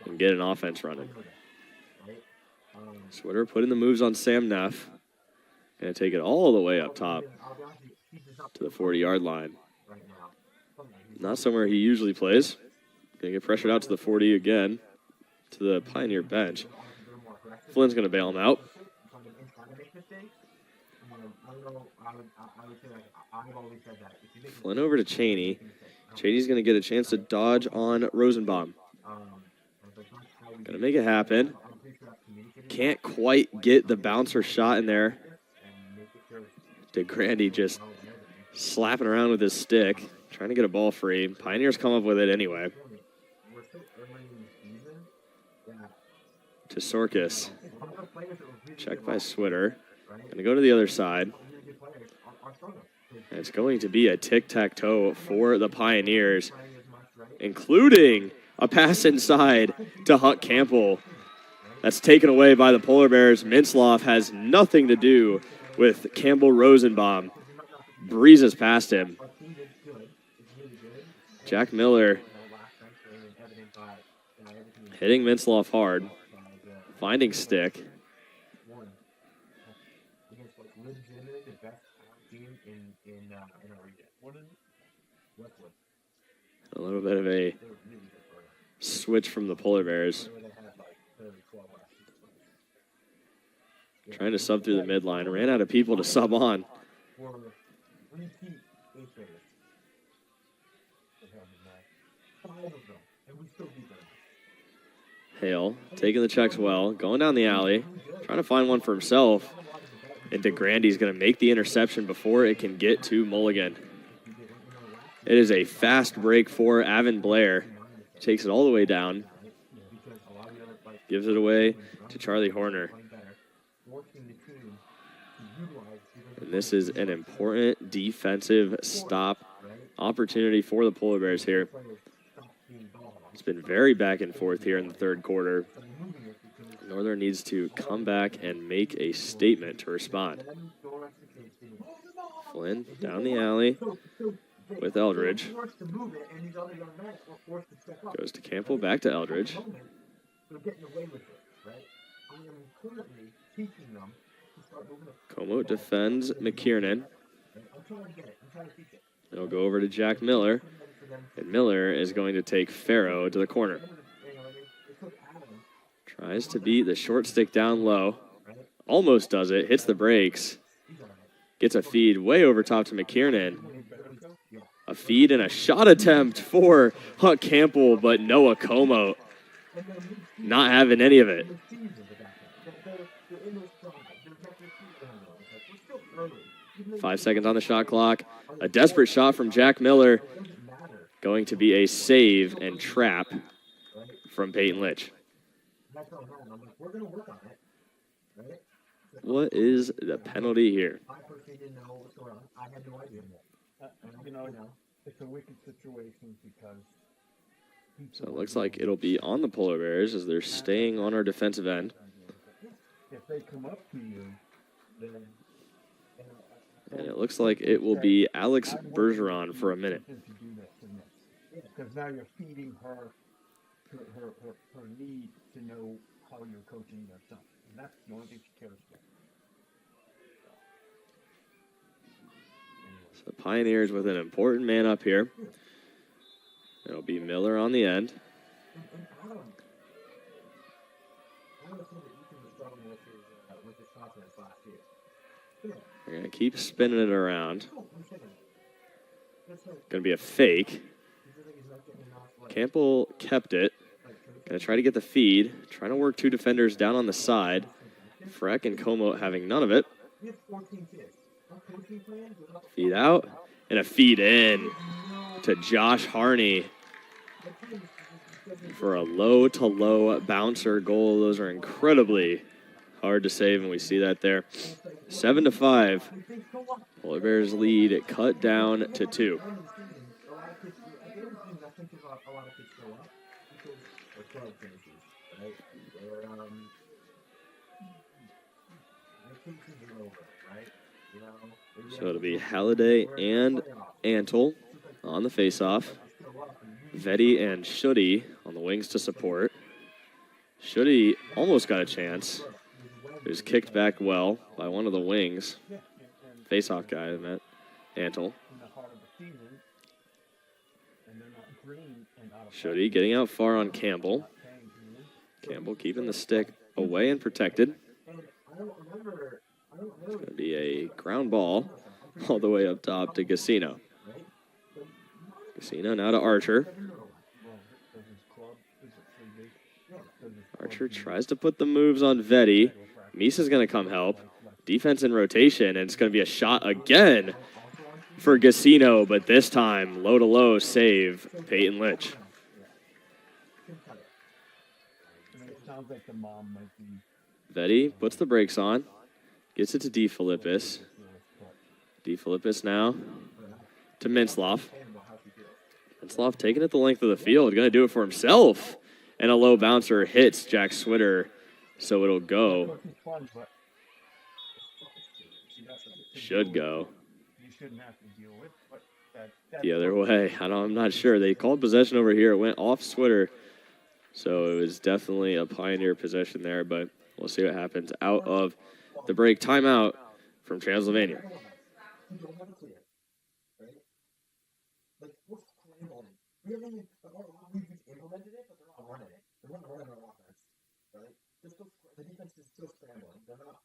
and get an offense running. Switter putting the moves on Sam Neff. Going to take it all the way up top to the 40-yard line. Not somewhere he usually plays. Going to get pressured out to the 40 again, to the Pioneer bench. Flynn's going to bail him out. Flynn over to Cheney. Cheney's going to get a chance to dodge on Rosenbaum. Going to make it happen. Can't quite get the bouncer shot in there. DeGrandy just slapping around with his stick, trying to get a ball free. Pioneers come up with it anyway. To Sorkis. Check by Switter. Going to go to the other side. And it's going to be a tic-tac-toe for the Pioneers, including a pass inside to Hunt Campbell. That's taken away by the Polar Bears. Mintzloff has nothing to do with Campbell Rosenbaum. Breezes past him. Jack Miller hitting Mintzloff hard. Finding stick. A little bit of a switch from the Polar Bears. trying to sub through the midline. Ran out of people to sub on. We're repeat eighth graders. Five of them, and we still beat them. Hale taking the checks well, going down the alley, trying to find one for himself. And DeGrandy's going to make the interception before it can get to Mulligan. It is a fast break for Avon Blair. Takes it all the way down. Gives it away to Charlie Horner. And this is an important defensive stop opportunity for the Polar Bears here. It's been very back and forth here in the third quarter. Northern needs to come back and make a statement to respond. Flynn down the alley with Eldridge. Goes to Campbell, back to Eldridge. Como defends McKiernan. It'll go over to Jack Miller. And Miller is going to take Farrow to the corner. Tries to beat the short stick down low. Almost does it. Hits the brakes. Gets a feed way over top to McKiernan. A feed and a shot attempt for Huck Campbell, but Noah Como not having any of it. 5 seconds on the shot clock. A desperate shot from Jack Miller. Going to be a save and trap from Peyton Litch. What is the penalty here? It's a wicked situation because. So it looks like it'll be on the Polar Bears as they're staying on our defensive end. If they come up to you, then. And it looks like it will be Alex Bergeron for a minute. Because now you're feeding her need to know how you're coaching their son. And that's the only thing she cares about. So Pioneers with an important man up here. It'll be Miller on the end. They're going to keep spinning it around. Going to be a fake. Campbell kept it. Going to try to get the feed. Trying to work two defenders down on the side. Freck and Como having none of it. Feed out. And a feed in to Josh Harney for a low-to-low bouncer goal. Those are incredibly hard to save, and we see that there. 7-5. Polar Bears lead cut down to 2. So it'll be Halliday and Antle on the faceoff. Vetty and Schutte on the wings to support. Schutte almost got a chance. It was kicked back well by one of the wings. Faceoff guy, I meant. Antle. Schutte getting out far on Campbell. Campbell keeping the stick away and protected. It's going to be a ground ball all the way up top to Gassino. Gassino now to Archer. Archer tries to put the moves on Vetty. Misa's going to come help. Defense in rotation, and it's going to be a shot again for Gassino, but this time, low-to-low save, Peyton Litch. Vetty puts the brakes on. Gets it to DeFilippis. DeFilippis now to Mintzloff. Mintzloff taking it the length of the field. Going to do it for himself. And a low bouncer hits Jack Switter, so it'll go. Should go the other way. I'm not sure. They called possession over here. It went off Switter, so it was definitely a Pioneer possession there, but we'll see what happens out of the break. Timeout from Transylvania. The defense is still scrambling. They're not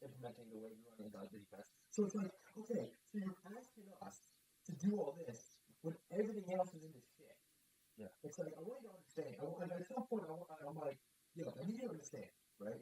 implementing the way we run inside the defense. So it's like, okay, so you're asking us to do all this when everything else is in the shit. Yeah. It's like, I want you to understand. And at some point, I'm like, yo, I need you to understand, right?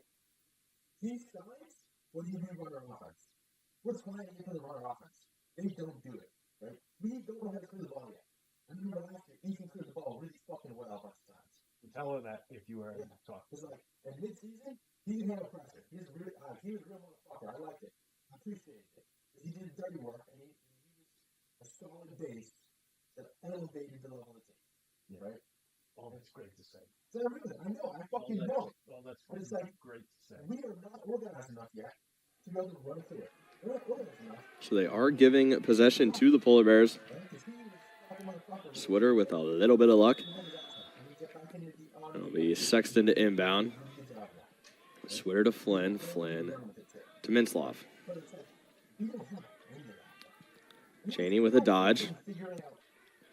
These guys, what do you do run our offense? We're trying to get to the runner offense. They don't do it, right? We don't know how to clear the ball yet. I remember last year, Ethan cleared the ball really fucking well a bunch of times. Tell her that if you were to talk. It's like, at mid-season, he didn't have a pressure. He was a real motherfucker. I liked it. I appreciated it. He did dirty work, and he was a solid base that elevated the level of the team, right? Oh, that's great to say. So I know, I fucking know. Well, that's But it's like, great to say. we are not organized enough yet to be able to run clear. We're not organized enough. So they are giving possession to the Polar Bears. Switter with a little bit of luck. It'll be Sexton to inbound. Switter to Flynn. Flynn to Mintzloff. Cheney with a dodge.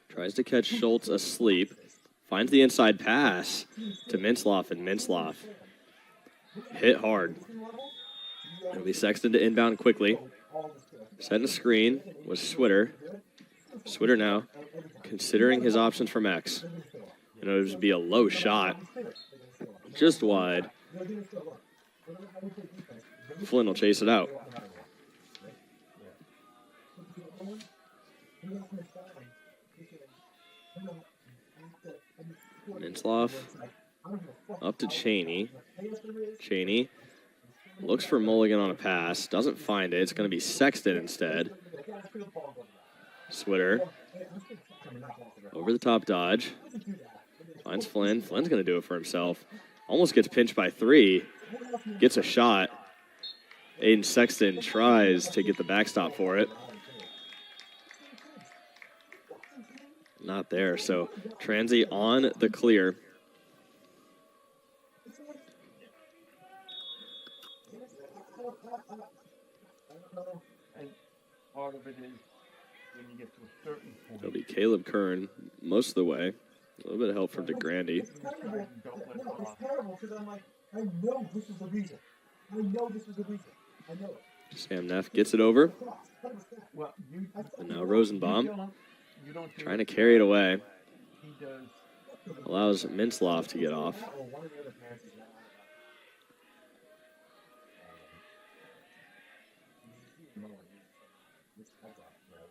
Tries to catch Schultz asleep. Finds the inside pass to Mintzloff, and Mintzloff hit hard. It'll be Sexton to inbound quickly. Setting a screen was Switter. Switter now considering his options from X. And it would be a low shot. Just wide. Flynn will chase it out. Mintzloff up to Cheney. Cheney looks for Mulligan on a pass. Doesn't find it. It's going to be Sexton instead. Switter. Over the top dodge. Finds Flynn. Flynn's going to do it for himself. Almost gets pinched by 3. Gets a shot. Aiden Sexton tries to get the backstop for it. Not there, so Transy on the clear. And part of it is when you get to a certain point. It'll be Caleb Kern most of the way. A little bit of help from DeGrandy. It's terrible because I'm like, I know this is the reason. I know this is the reason. I know it. Sam Neff gets it over. Well, And now Rosenbaum trying to carry it away. He does. Allows Mintzloff to get off.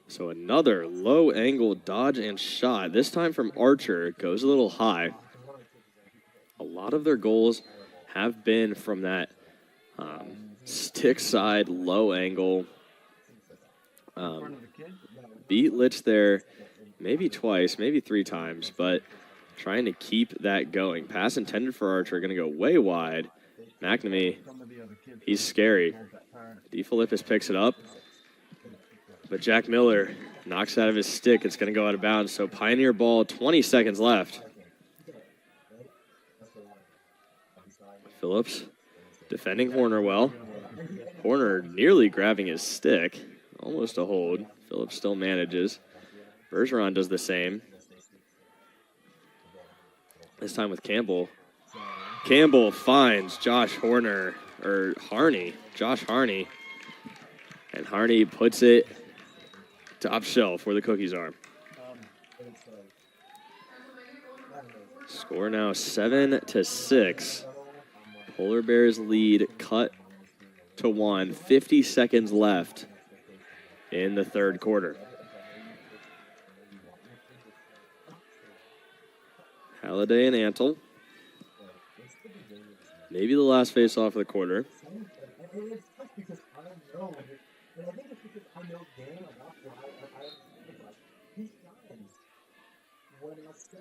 So another low angle dodge and shot. This time from Archer. Goes a little high. A lot of their goals have been from that stick side low angle. Beat Litch there maybe twice, maybe 3 times, but trying to keep that going. Pass intended for Archer, going to go way wide. McNamee, he's scary. DeFilippis picks it up, but Jack Miller knocks out of his stick. It's going to go out of bounds, so Pioneer ball, 20 seconds left. Phillips defending Horner well. Horner nearly grabbing his stick. Almost a hold. Phillips still manages. Bergeron does the same. This time with Campbell. Campbell finds Josh Horner, or Harney. Josh Harney. And Harney puts it top shelf where the cookies are. Score now 7-6. Polar Bears lead cut to 1. 50 seconds left in the third quarter. Halliday and Antle. Maybe the last face-off of the quarter.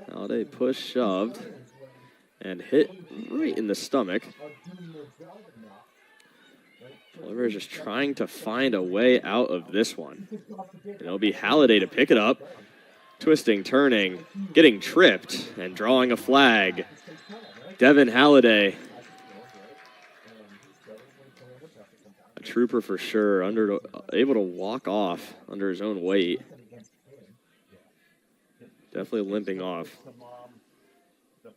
Halliday push, shoved, and hit right in the stomach. Oliver is just trying to find a way out of this one. And it'll be Halliday to pick it up. Twisting, turning, getting tripped, and drawing a flag. Devin Halliday. A trooper for sure, able to walk off under his own weight. Definitely limping off. The mom, the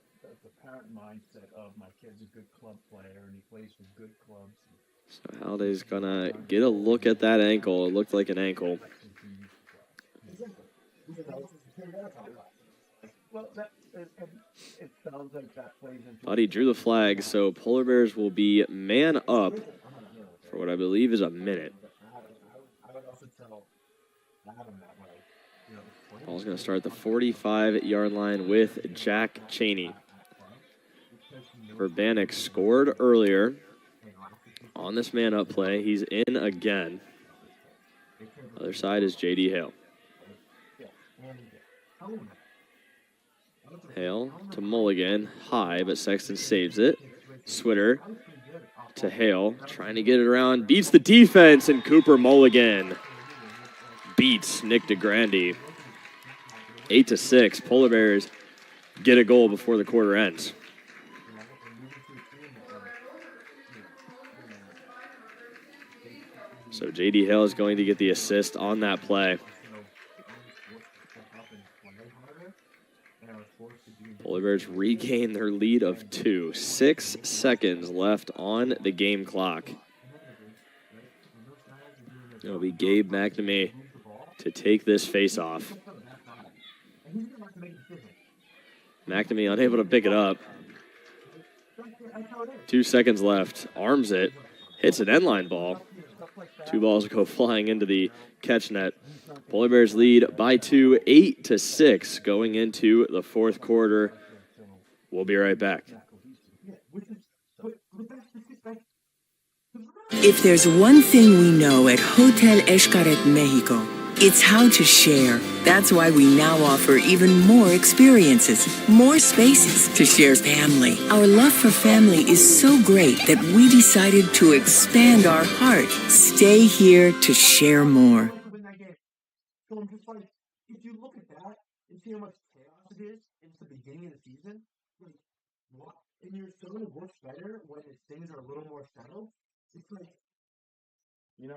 parent mindset of my kid's a good club player and he plays for good clubs. So Halliday's going to get a look at that ankle. It looked like an ankle. Well, it sounds like that plays into. But he drew the flag, so Polar Bears will be man up for what I believe is a minute. I would also tell Adam that way. Ball's going to start at the 45-yard line with Jack Cheney. Verbanek scored earlier on this man-up play. He's in again. Other side is J.D. Hale. Hale to Mulligan. High, but Sexton saves it. Switter to Hale. Trying to get it around. Beats the defense, and Cooper Mulligan beats Nick DeGrande. 8-6. Polar Bears get a goal before the quarter ends. So J.D. Hale is going to get the assist on that play. Polar Bears regain their lead of 2. 6 seconds left on the game clock. It'll be Gabe McNamee to take this face-off. McNamee unable to pick it up. 2 seconds left. Arms it. Hits an endline ball. 2 balls go flying into the catch net. Polar Bears lead by 2, 8-6 going into the fourth quarter. We'll be right back. If there's one thing we know at Hotel Xcaret Mexico, it's how to share. That's why we now offer even more experiences, more spaces to share family. Our love for family is so great that we decided to expand our heart. Stay here to share more. So I'm just like, if you look at that and see how much chaos it is into the beginning of the season, like, what? And you're starting to work better when things are a little more settled. It's like, And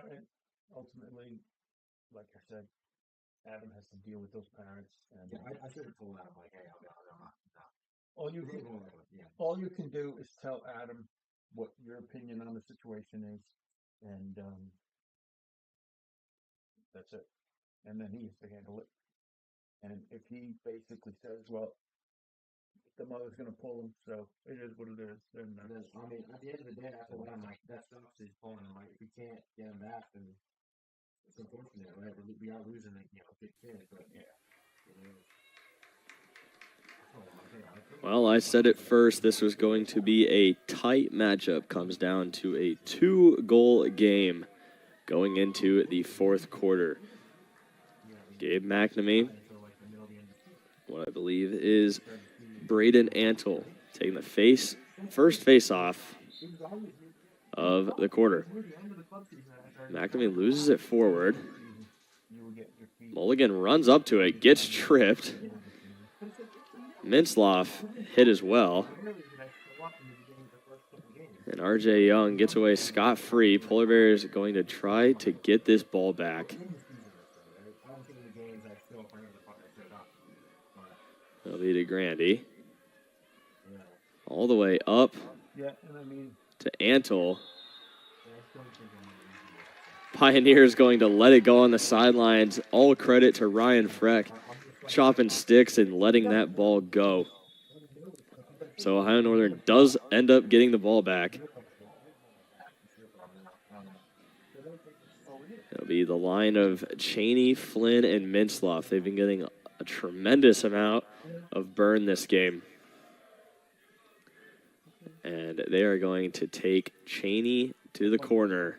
ultimately, like I said, Adam has to deal with those parents. And yeah, I should have told Adam, like, hey, I'm not. all you can do is tell Adam what your opinion on the situation is, and that's it. And then he has to handle it. And if he basically says, well, the mother's going to pull him, so it is what it is. Then I mean, at the end of the day, after that, I'm like, that sucks. He's pulling him. Like, if we can't get him back, then it's unfortunate, right? We are losing a good kid, but yeah. Well, I said it first. This was going to be a tight matchup. Comes down to a 2-goal game going into the fourth quarter. Gabe McNamee, what I believe is Braden Antle, taking the first face-off of the quarter. McNamee loses it forward. Mulligan runs up to it, gets tripped. Mintzloff hit as well. And RJ Young gets away scot-free. Polar Bears going to try to get this ball back. That'll be DeGrande. All the way up to Antle. Pioneers going to let it go on the sidelines. All credit to Ryan Freck, chopping sticks and letting that ball go. So Ohio Northern does end up getting the ball back. It'll be the line of Cheney, Flynn, and Mintzloff. They've been getting a tremendous amount of burn this game. And they are going to take Cheney to the corner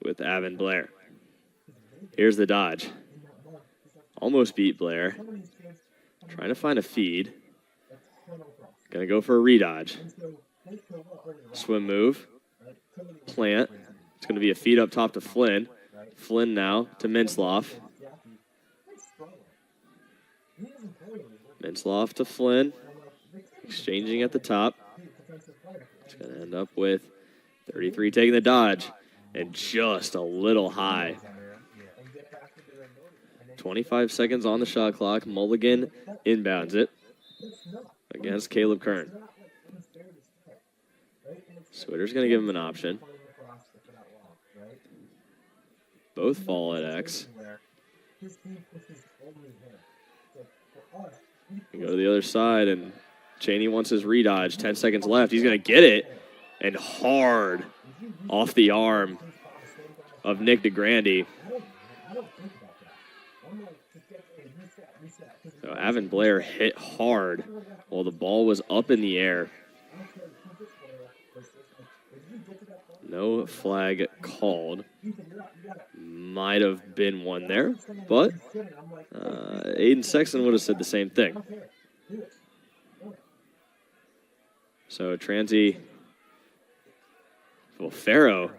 with Avon Blair. Here's the dodge. Almost beat Blair. Trying to find a feed. Gonna go for a redodge. Swim move. Plant. It's gonna be a feed up top to Flynn. Flynn now to Mintzloff. Mintzloff to Flynn. Exchanging at the top. It's going to end up with 33 taking the dodge. And just a little high. 25 seconds on the shot clock. Mulligan inbounds it against Caleb Kern. Switter's going to give him an option. Both fall at X. We go to the other side, and Cheney wants his redodge. 10 seconds left. He's going to get it, and hard off the arm of Nick DeGrande. So Avon Blair hit hard while the ball was up in the air. No flag called. Might have been one there, but Aiden Sexton would have said the same thing. So Transy, well, Farrow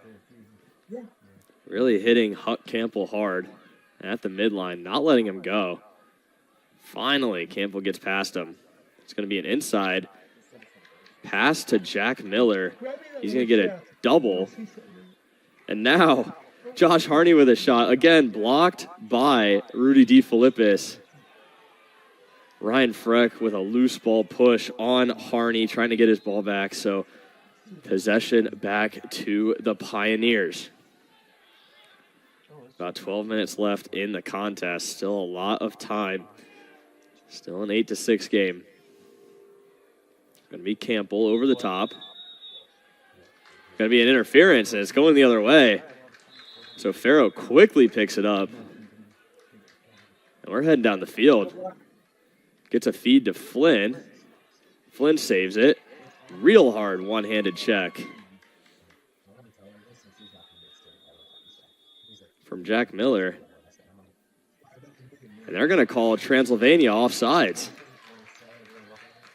really hitting Huck Campbell hard at the midline, not letting him go. Finally, Campbell gets past him. It's going to be an inside pass to Jack Miller. He's going to get a double. And now, Josh Harney with a shot. Again, blocked by Rudy DeFilippis. Ryan Freck with a loose ball push on Harney, trying to get his ball back. So, possession back to the Pioneers. About 12 minutes left in the contest. Still a lot of time. Still an 8-6 game. Going to be Campbell over the top. Going to be an interference, and it's going the other way. So Farrow quickly picks it up. And we're heading down the field. Gets a feed to Flynn. Flynn saves it. Real hard one-handed check from Jack Miller. And they're going to call Transylvania offsides.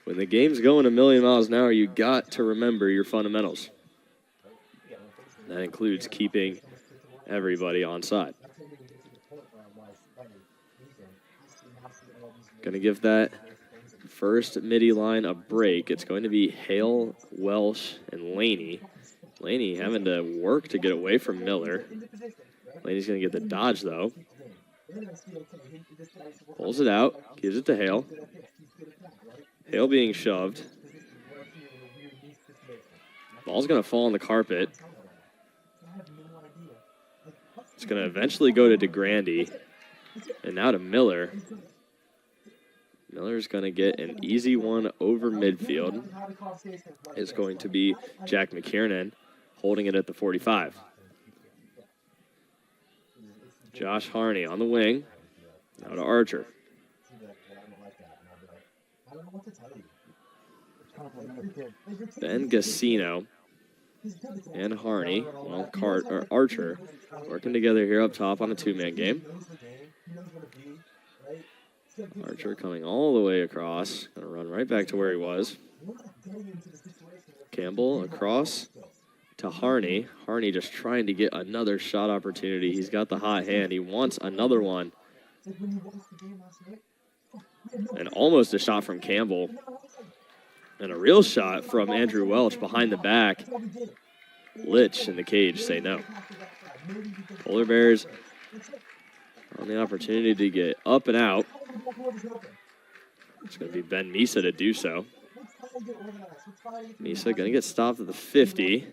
When the game's going a million miles an hour, you got to remember your fundamentals. That includes keeping everybody onside. Going to give that first midi line a break. It's going to be Hale, Welsh, and Laney. Laney having to work to get away from Miller. Laney's going to get the dodge, though. Pulls it out, gives it to Hale. Hale being shoved. Ball's going to fall on the carpet. It's going to eventually go to DeGrande. And now to Miller. Miller's going to get an easy one over midfield. It's going to be Jack McKiernan holding it at the 45. Josh Harney on the wing. Now to Archer. Ben Gassino and Harney, well, Archer, working together here up top on a two-man game. Archer coming all the way across. Going to run right back to where he was. Campbell across to Harney. Harney just trying to get another shot opportunity. He's got the hot hand. He wants another one. And almost a shot from Campbell. And a real shot from Andrew Welch behind the back. Litch in the cage say no. Polar Bears on the opportunity to get up and out. It's going to be Ben Misa to do so. Misa going to get stopped at the 50.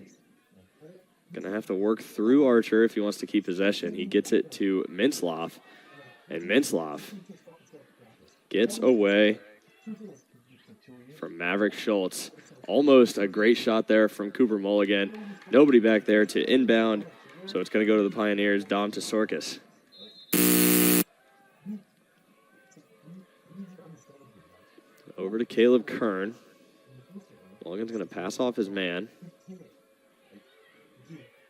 Going to have to work through Archer if he wants to keep possession. He gets it to Mintzloff. And Mintzloff gets away from Maverick Schultz. Almost a great shot there from Cooper Mulligan. Nobody back there to inbound. So it's going to go to the Pioneers. Dom Tsorkis. Over to Caleb Kern. Mulligan's going to pass off his man.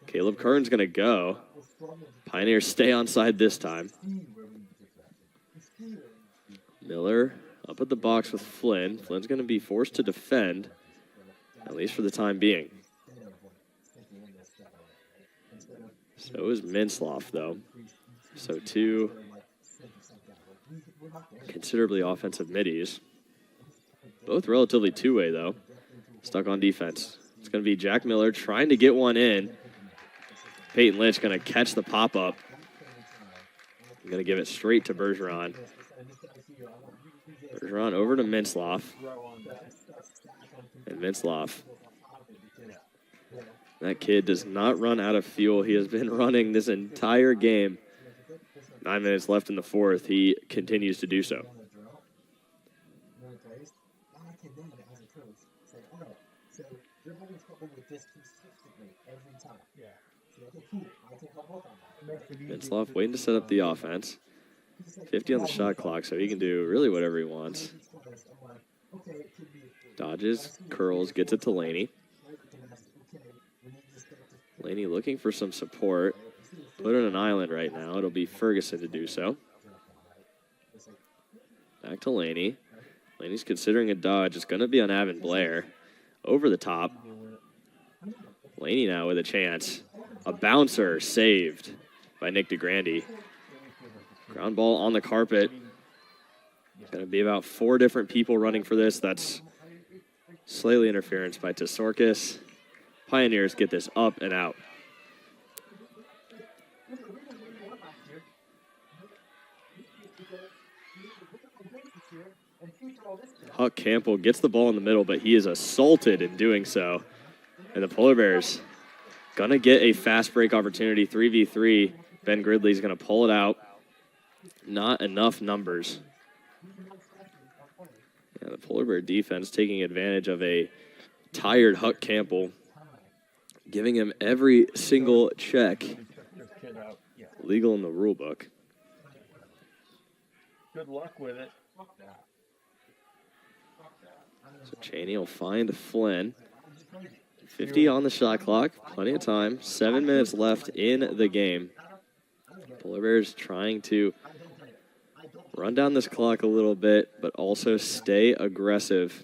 Caleb Kern's going to go. Pioneers stay onside this time. Miller up at the box with Flynn. Flynn's going to be forced to defend, at least for the time being. So is Mintzloff, though. So two considerably offensive middies. Both relatively two-way, though. Stuck on defense. It's going to be Jack Miller trying to get one in. Peyton Lynch going to catch the pop-up. Going to give it straight to Bergeron. Bergeron over to Mintzloff. And Mintzloff That kid does not run out of fuel. He has been running this entire game. 9 minutes left in the fourth. He continues to do so. Mintzloff waiting to set up the offense. 50 on the shot clock, so he can do really whatever he wants. Dodges, curls, gets it to Laney. Laney looking for some support. Put on an island right now. It'll be Ferguson to do so. Back to Laney. Laney's considering a dodge. It's going to be on Avon Blair. Over the top. Laney now with a chance. A bouncer saved by Nick DeGrande. Ground ball on the carpet. It's going to be about 4 different people running for this. That's slightly interference by Tesorkis. Pioneers get this up and out. Huck Campbell gets the ball in the middle, but he is assaulted in doing so. And the Polar Bears gonna get a fast break opportunity, 3v3. Ben Gridley's gonna pull it out. Not enough numbers. Yeah, the Polar Bear defense taking advantage of a tired Huck Campbell, giving him every single check legal in the rule book. Good luck with it. So Cheney will find Flynn. 50 on the shot clock, plenty of time. 7 minutes left in the game. Polar Bears trying to run down this clock a little bit, but also stay aggressive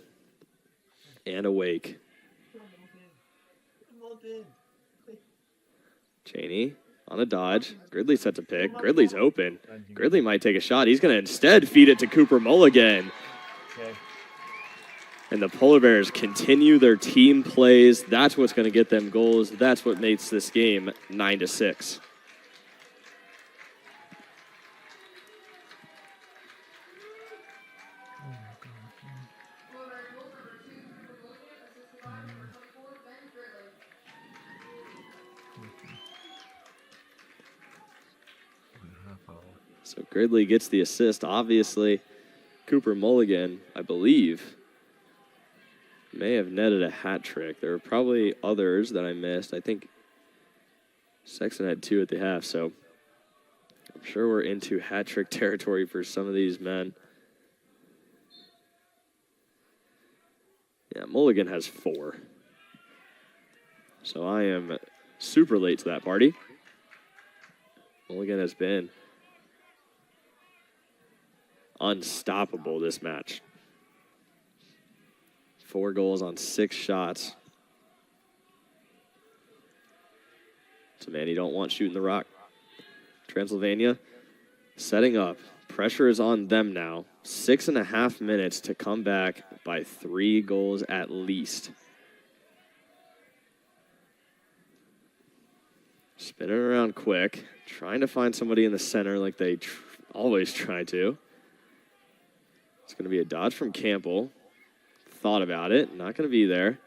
and awake. Cheney on a dodge. Gridley set to pick. Gridley's open. Gridley might take a shot. He's going to instead feed it to Cooper Mulligan. Okay. And the Polar Bears continue their team plays. That's what's going to get them goals. That's what makes this game 9-6. So Gridley gets the assist. Obviously, Cooper Mulligan, I believe, may have netted a hat trick. There were probably others that I missed. I think Sexton had 2 at the half, so I'm sure we're into hat trick territory for some of these men. Yeah, Mulligan has 4. So I am super late to that party. Mulligan has been unstoppable this match. 4 goals on 6 shots. It's a man you don't want shooting the rock. Transylvania setting up. Pressure is on them now. 6.5 minutes to come back by 3 goals at least. Spinning around quick. Trying to find somebody in the center like they always try to. It's going to be a dodge from Campbell. Thought about it. Not going to be there.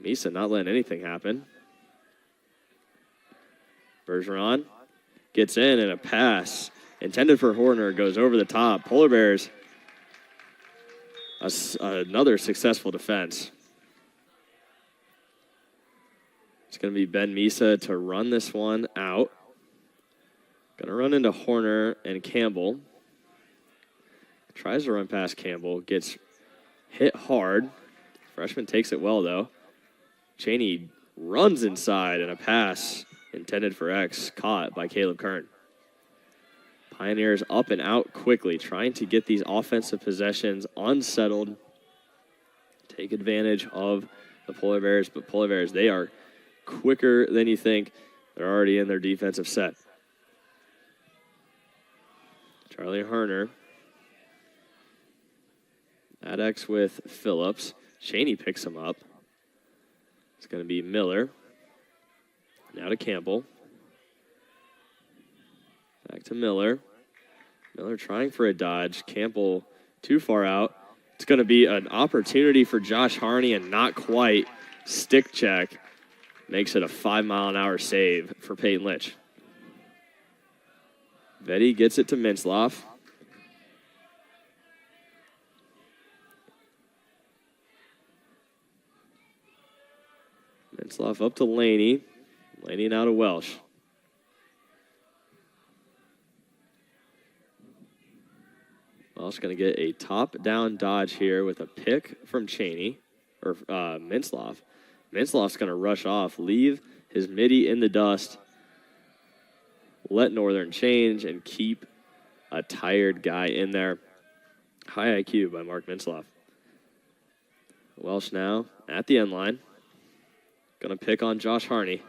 Misa not letting anything happen. Bergeron gets in, and a pass intended for Horner goes over the top. Polar Bears, another successful defense. It's going to be Ben Misa to run this one out. Going to run into Horner and Campbell. Tries to run past Campbell, gets hit hard. Freshman takes it well, though. Cheney runs inside, and a pass intended for X, caught by Caleb Kern. Pioneers up and out quickly, trying to get these offensive possessions unsettled. Take advantage of the Polar Bears, but Polar Bears, they are quicker than you think. They're already in their defensive set. Charlie Herner. Maddox with Phillips. Cheney picks him up. It's going to be Miller. Now to Campbell. Back to Miller. Miller trying for a dodge. Campbell too far out. It's going to be an opportunity for Josh Harney, and not quite. stick check makes it a 5-mile-an-hour save for Peyton Litch. Vetty gets it to Mintzloff. Mintzloff up to Laney. Laney now to Welsh. Welsh going to get a top-down dodge here with a pick from Cheney, or Mintzloff. Mintzloff's going to rush off, leave his midi in the dust, let Northern change, and keep a tired guy in there. High IQ by Mark Mintzloff. Welsh now at the end line. Going to pick on Josh Harney.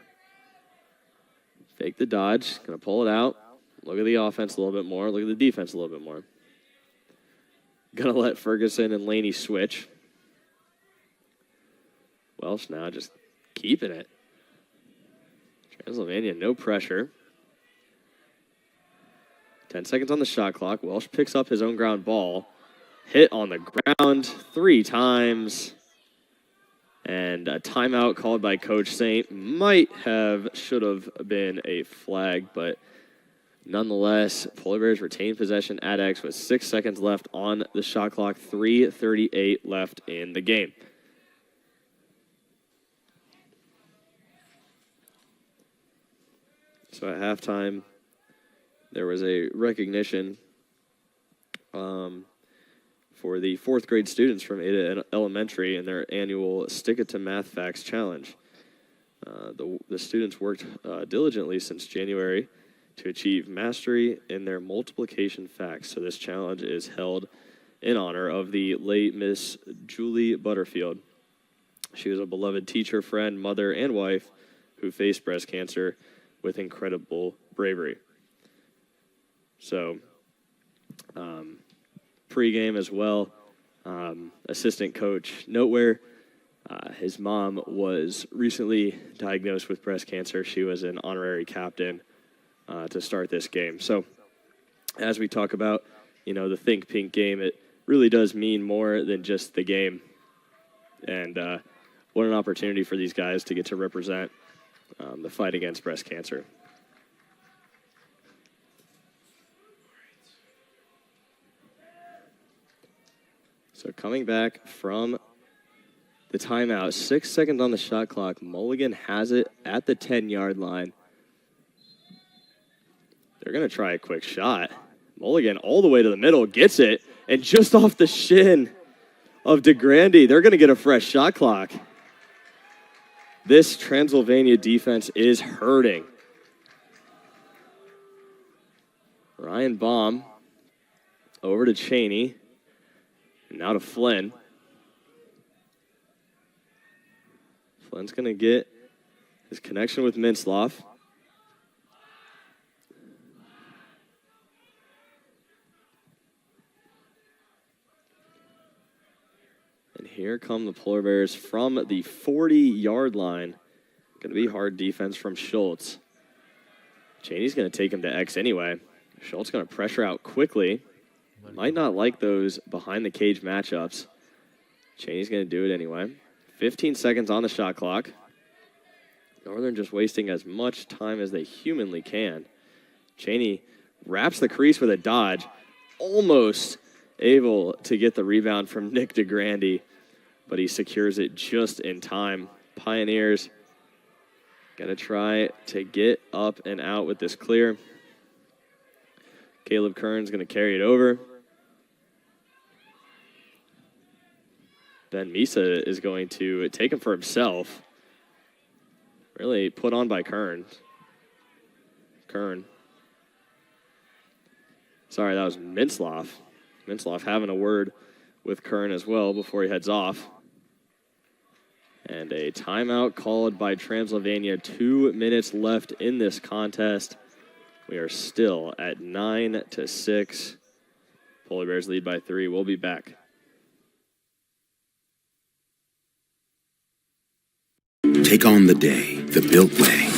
Fake the dodge. Going to pull it out. Look at the offense a little bit more. Look at the defense a little bit more. Going to let Ferguson and Laney switch. Welsh now just keeping it. Transylvania, no pressure. 10 seconds on the shot clock. Welsh picks up his own ground ball. Hit on the ground 3 times. And a timeout called by Coach Saint. Should have been a flag, but nonetheless, Polar Bears retain possession at X with 6 seconds left on the shot clock. 3:38 left in the game. So at halftime, there was a recognition for the 4th grade students from Ada Elementary in their annual Stick It to Math Facts Challenge. The students worked diligently since January to achieve mastery in their multiplication facts. So this challenge is held in honor of the late Miss Julie Butterfield. She was a beloved teacher, friend, mother, and wife who faced breast cancer with incredible bravery. So, pregame as well, assistant coach Noteware. His mom was recently diagnosed with breast cancer. She was an honorary captain to start this game. So, as we talk about, the Think Pink game, it really does mean more than just the game. And what an opportunity for these guys to get to represent the fight against breast cancer. So coming back from the timeout, 6 seconds on the shot clock. Mulligan has it at the 10-yard line. They're going to try a quick shot. Mulligan all the way to the middle, gets it, and just off the shin of DeGrande, they're going to get a fresh shot clock. This Transylvania defense is hurting. Ryan Baum over to Cheney. And now to Flynn. Flynn's going to get his connection with Mintzloff. And here come the Polar Bears from the 40-yard line. Going to be hard defense from Schultz. Cheney's going to take him to X anyway. Schultz going to pressure out quickly. Might not like those behind-the-cage matchups. Cheney's going to do it anyway. 15 seconds on the shot clock. Northern just wasting as much time as they humanly can. Cheney wraps the crease with a dodge. Almost able to get the rebound from Nick DeGrande, but he secures it just in time. Pioneers going to try to get up and out with this clear. Caleb Kern's going to carry it over. Ben Misa is going to take him for himself. Really put on by Kern. Sorry, that was Mintzloff. Mintzloff having a word with Kern as well before he heads off. And a timeout called by Transylvania. 2 minutes left in this contest. We are still at 9-6. Polar Bears lead by 3. We'll be back. Take on the day the Built way.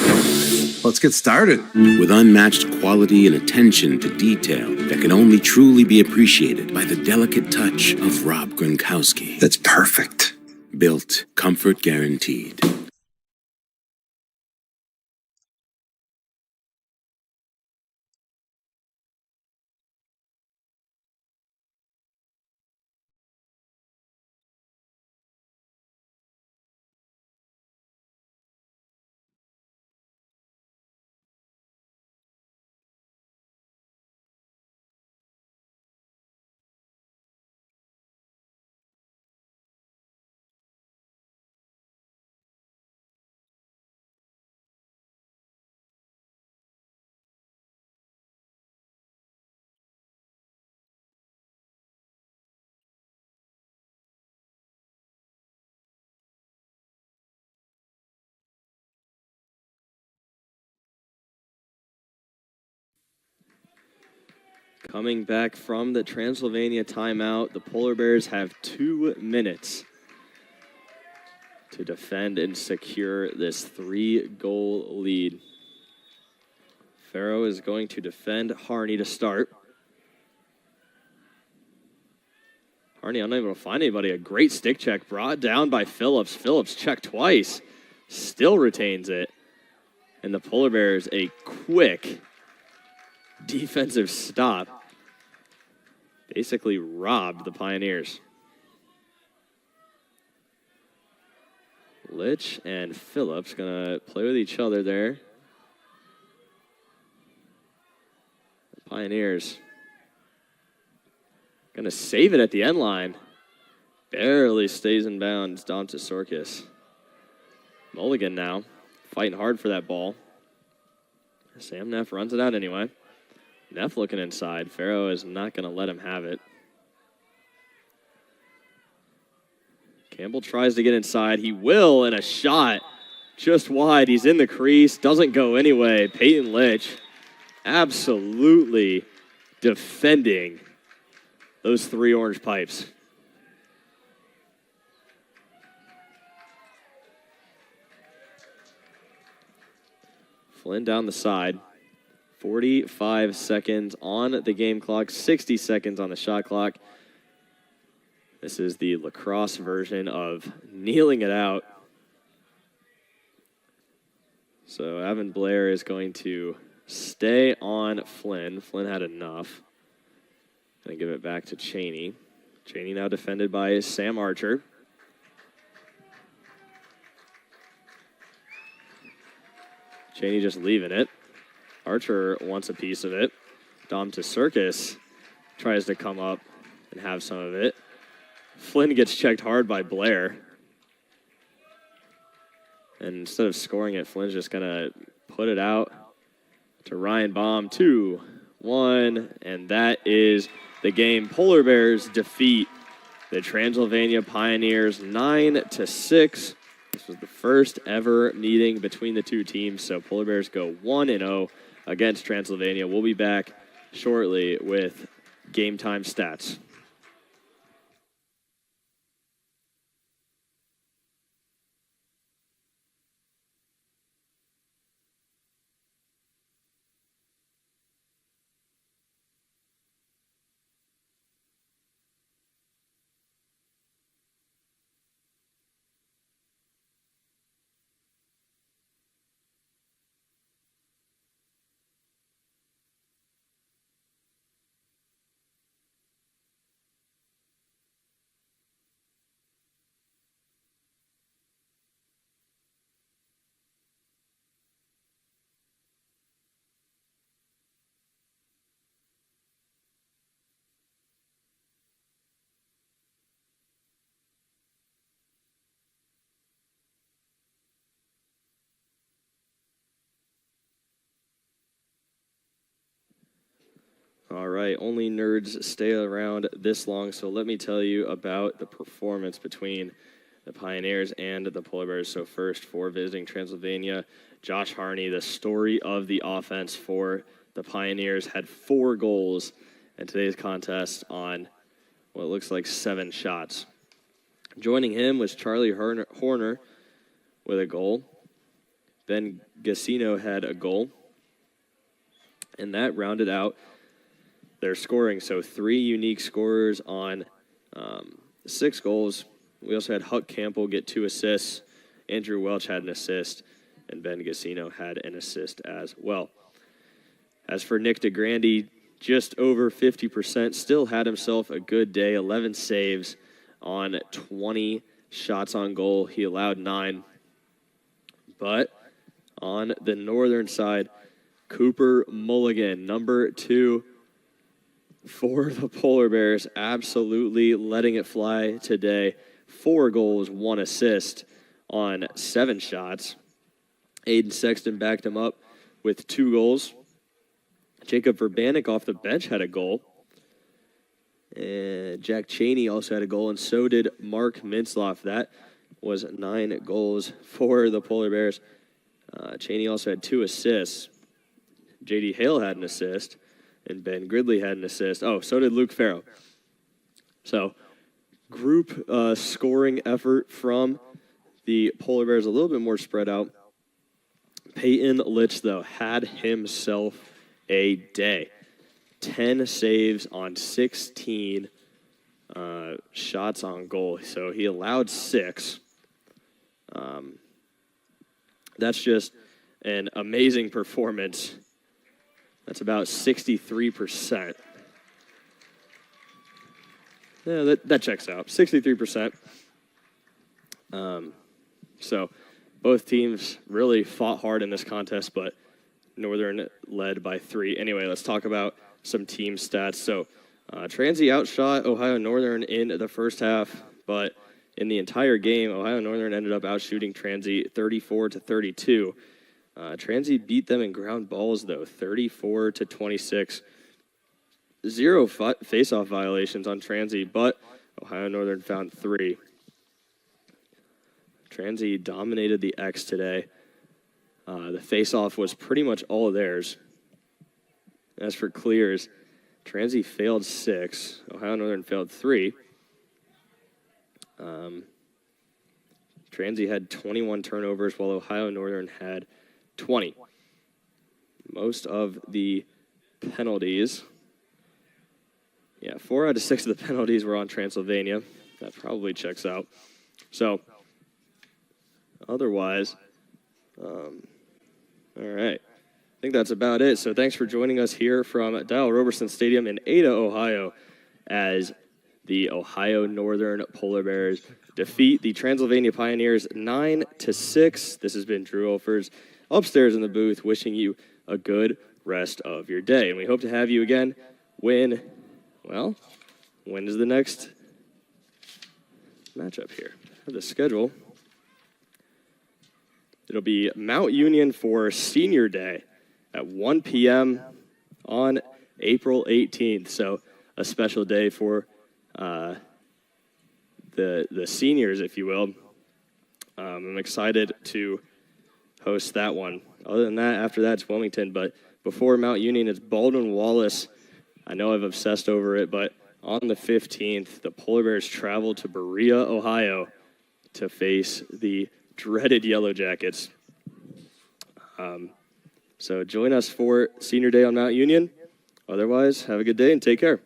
Let's get started. With unmatched quality and attention to detail that can only truly be appreciated by the delicate touch of Rob Gronkowski. That's perfect. Built, comfort guaranteed. Coming back from the Transylvania timeout, the Polar Bears have 2 minutes to defend and secure this 3-goal lead. Farrow is going to defend Harney to start. Harney unable to find anybody. A great stick check brought down by Phillips. Phillips checked twice, still retains it. And the Polar Bears, a quick defensive stop, basically robbed the Pioneers. Litch and Phillips gonna play with each other there. The Pioneers gonna save it at the end line. Barely stays in bounds. Down to Sorkis. Mulligan now, fighting hard for that ball. Sam Neff runs it out anyway. Neff looking inside. Farrow is not going to let him have it. Campbell tries to get inside. He will, and a shot just wide. He's in the crease. Doesn't go anyway. Peyton Litch absolutely defending those 3 orange pipes. Flynn down the side. 45 seconds on the game clock, 60 seconds on the shot clock. This is the lacrosse version of kneeling it out. So Evan Blair is going to stay on Flynn. Flynn had enough. Gonna give it back to Cheney. Cheney now defended by Sam Archer. Cheney just leaving it. Archer wants a piece of it. Dom to Circus tries to come up and have some of it. Flynn gets checked hard by Blair. And instead of scoring it, Flynn's just going to put it out to Ryan Baum. 2-1, and that is the game. Polar Bears defeat the Transylvania Pioneers 9-6. This was the first ever meeting between the two teams, so Polar Bears go 1-0 against Transylvania. We'll be back shortly with game time stats. All right, only nerds stay around this long, so let me tell you about the performance between the Pioneers and the Polar Bears. So first, for visiting Transylvania, Josh Harney, the story of the offense for the Pioneers, had 4 goals in today's contest on what looks like 7 shots. Joining him was Charlie Horner with a goal. Ben Gassino had a goal, and that rounded out their scoring. So 3 unique scorers on 6 goals. We also had Huck Campbell get 2 assists. Andrew Welch had an assist, and Ben Gassino had an assist as well. As for Nick DeGrande, just over 50%, still had himself a good day, 11 saves on 20 shots on goal. He allowed 9. But on the northern side, Cooper Mulligan, number 2 for the Polar Bears, absolutely letting it fly today. 4 goals, 1 assist on 7 shots. Aiden Sexton backed him up with 2 goals. Jacob Verbanek off the bench had a goal. And Jack Cheney also had a goal, and so did Mark Mintzloff. That was 9 goals for the Polar Bears. Cheney also had 2 assists. J.D. Hale had an assist, and Ben Gridley had an assist. Oh, so did Luke Farrow. So, group scoring effort from the Polar Bears, a little bit more spread out. Peyton Litch, though, had himself a day. 10 saves on 16 shots on goal. So he allowed 6. That's just an amazing performance. That's about 63%. Yeah, that checks out. 63%. So both teams really fought hard in this contest, but Northern led by 3. Anyway, let's talk about some team stats. So Transy outshot Ohio Northern in the first half, but in the entire game, Ohio Northern ended up outshooting Transy 34-32. Transy beat them in ground balls, though, 34-26. 0 face-off violations on Transy, but Ohio Northern found 3. Transy dominated the X today. The face-off was pretty much all theirs. As for clears, Transy failed 6. Ohio Northern failed 3. Transy had 21 turnovers, while Ohio Northern had 20. Most of the penalties, 4 out of 6 of the penalties were on Transylvania. That probably checks out. So, otherwise, all right. I think that's about it. So thanks for joining us here from Dial Roberson Stadium in Ada, Ohio, as the Ohio Northern Polar Bears defeat the Transylvania Pioneers 9-6. This has been Drew Olfers upstairs in the booth, wishing you a good rest of your day. And we hope to have you again when is the next matchup here? I have the schedule. It'll be Mount Union for Senior Day at 1 p.m. on April 18th. So a special day for the seniors, if you will. I'm excited to host that one. Other than that, after that, it's Wilmington. But before Mount Union, it's Baldwin Wallace. I know I've obsessed over it, but on the 15th, the Polar Bears travel to Berea, Ohio to face the dreaded Yellow Jackets. So join us for Senior Day on Mount Union. Otherwise, have a good day and take care.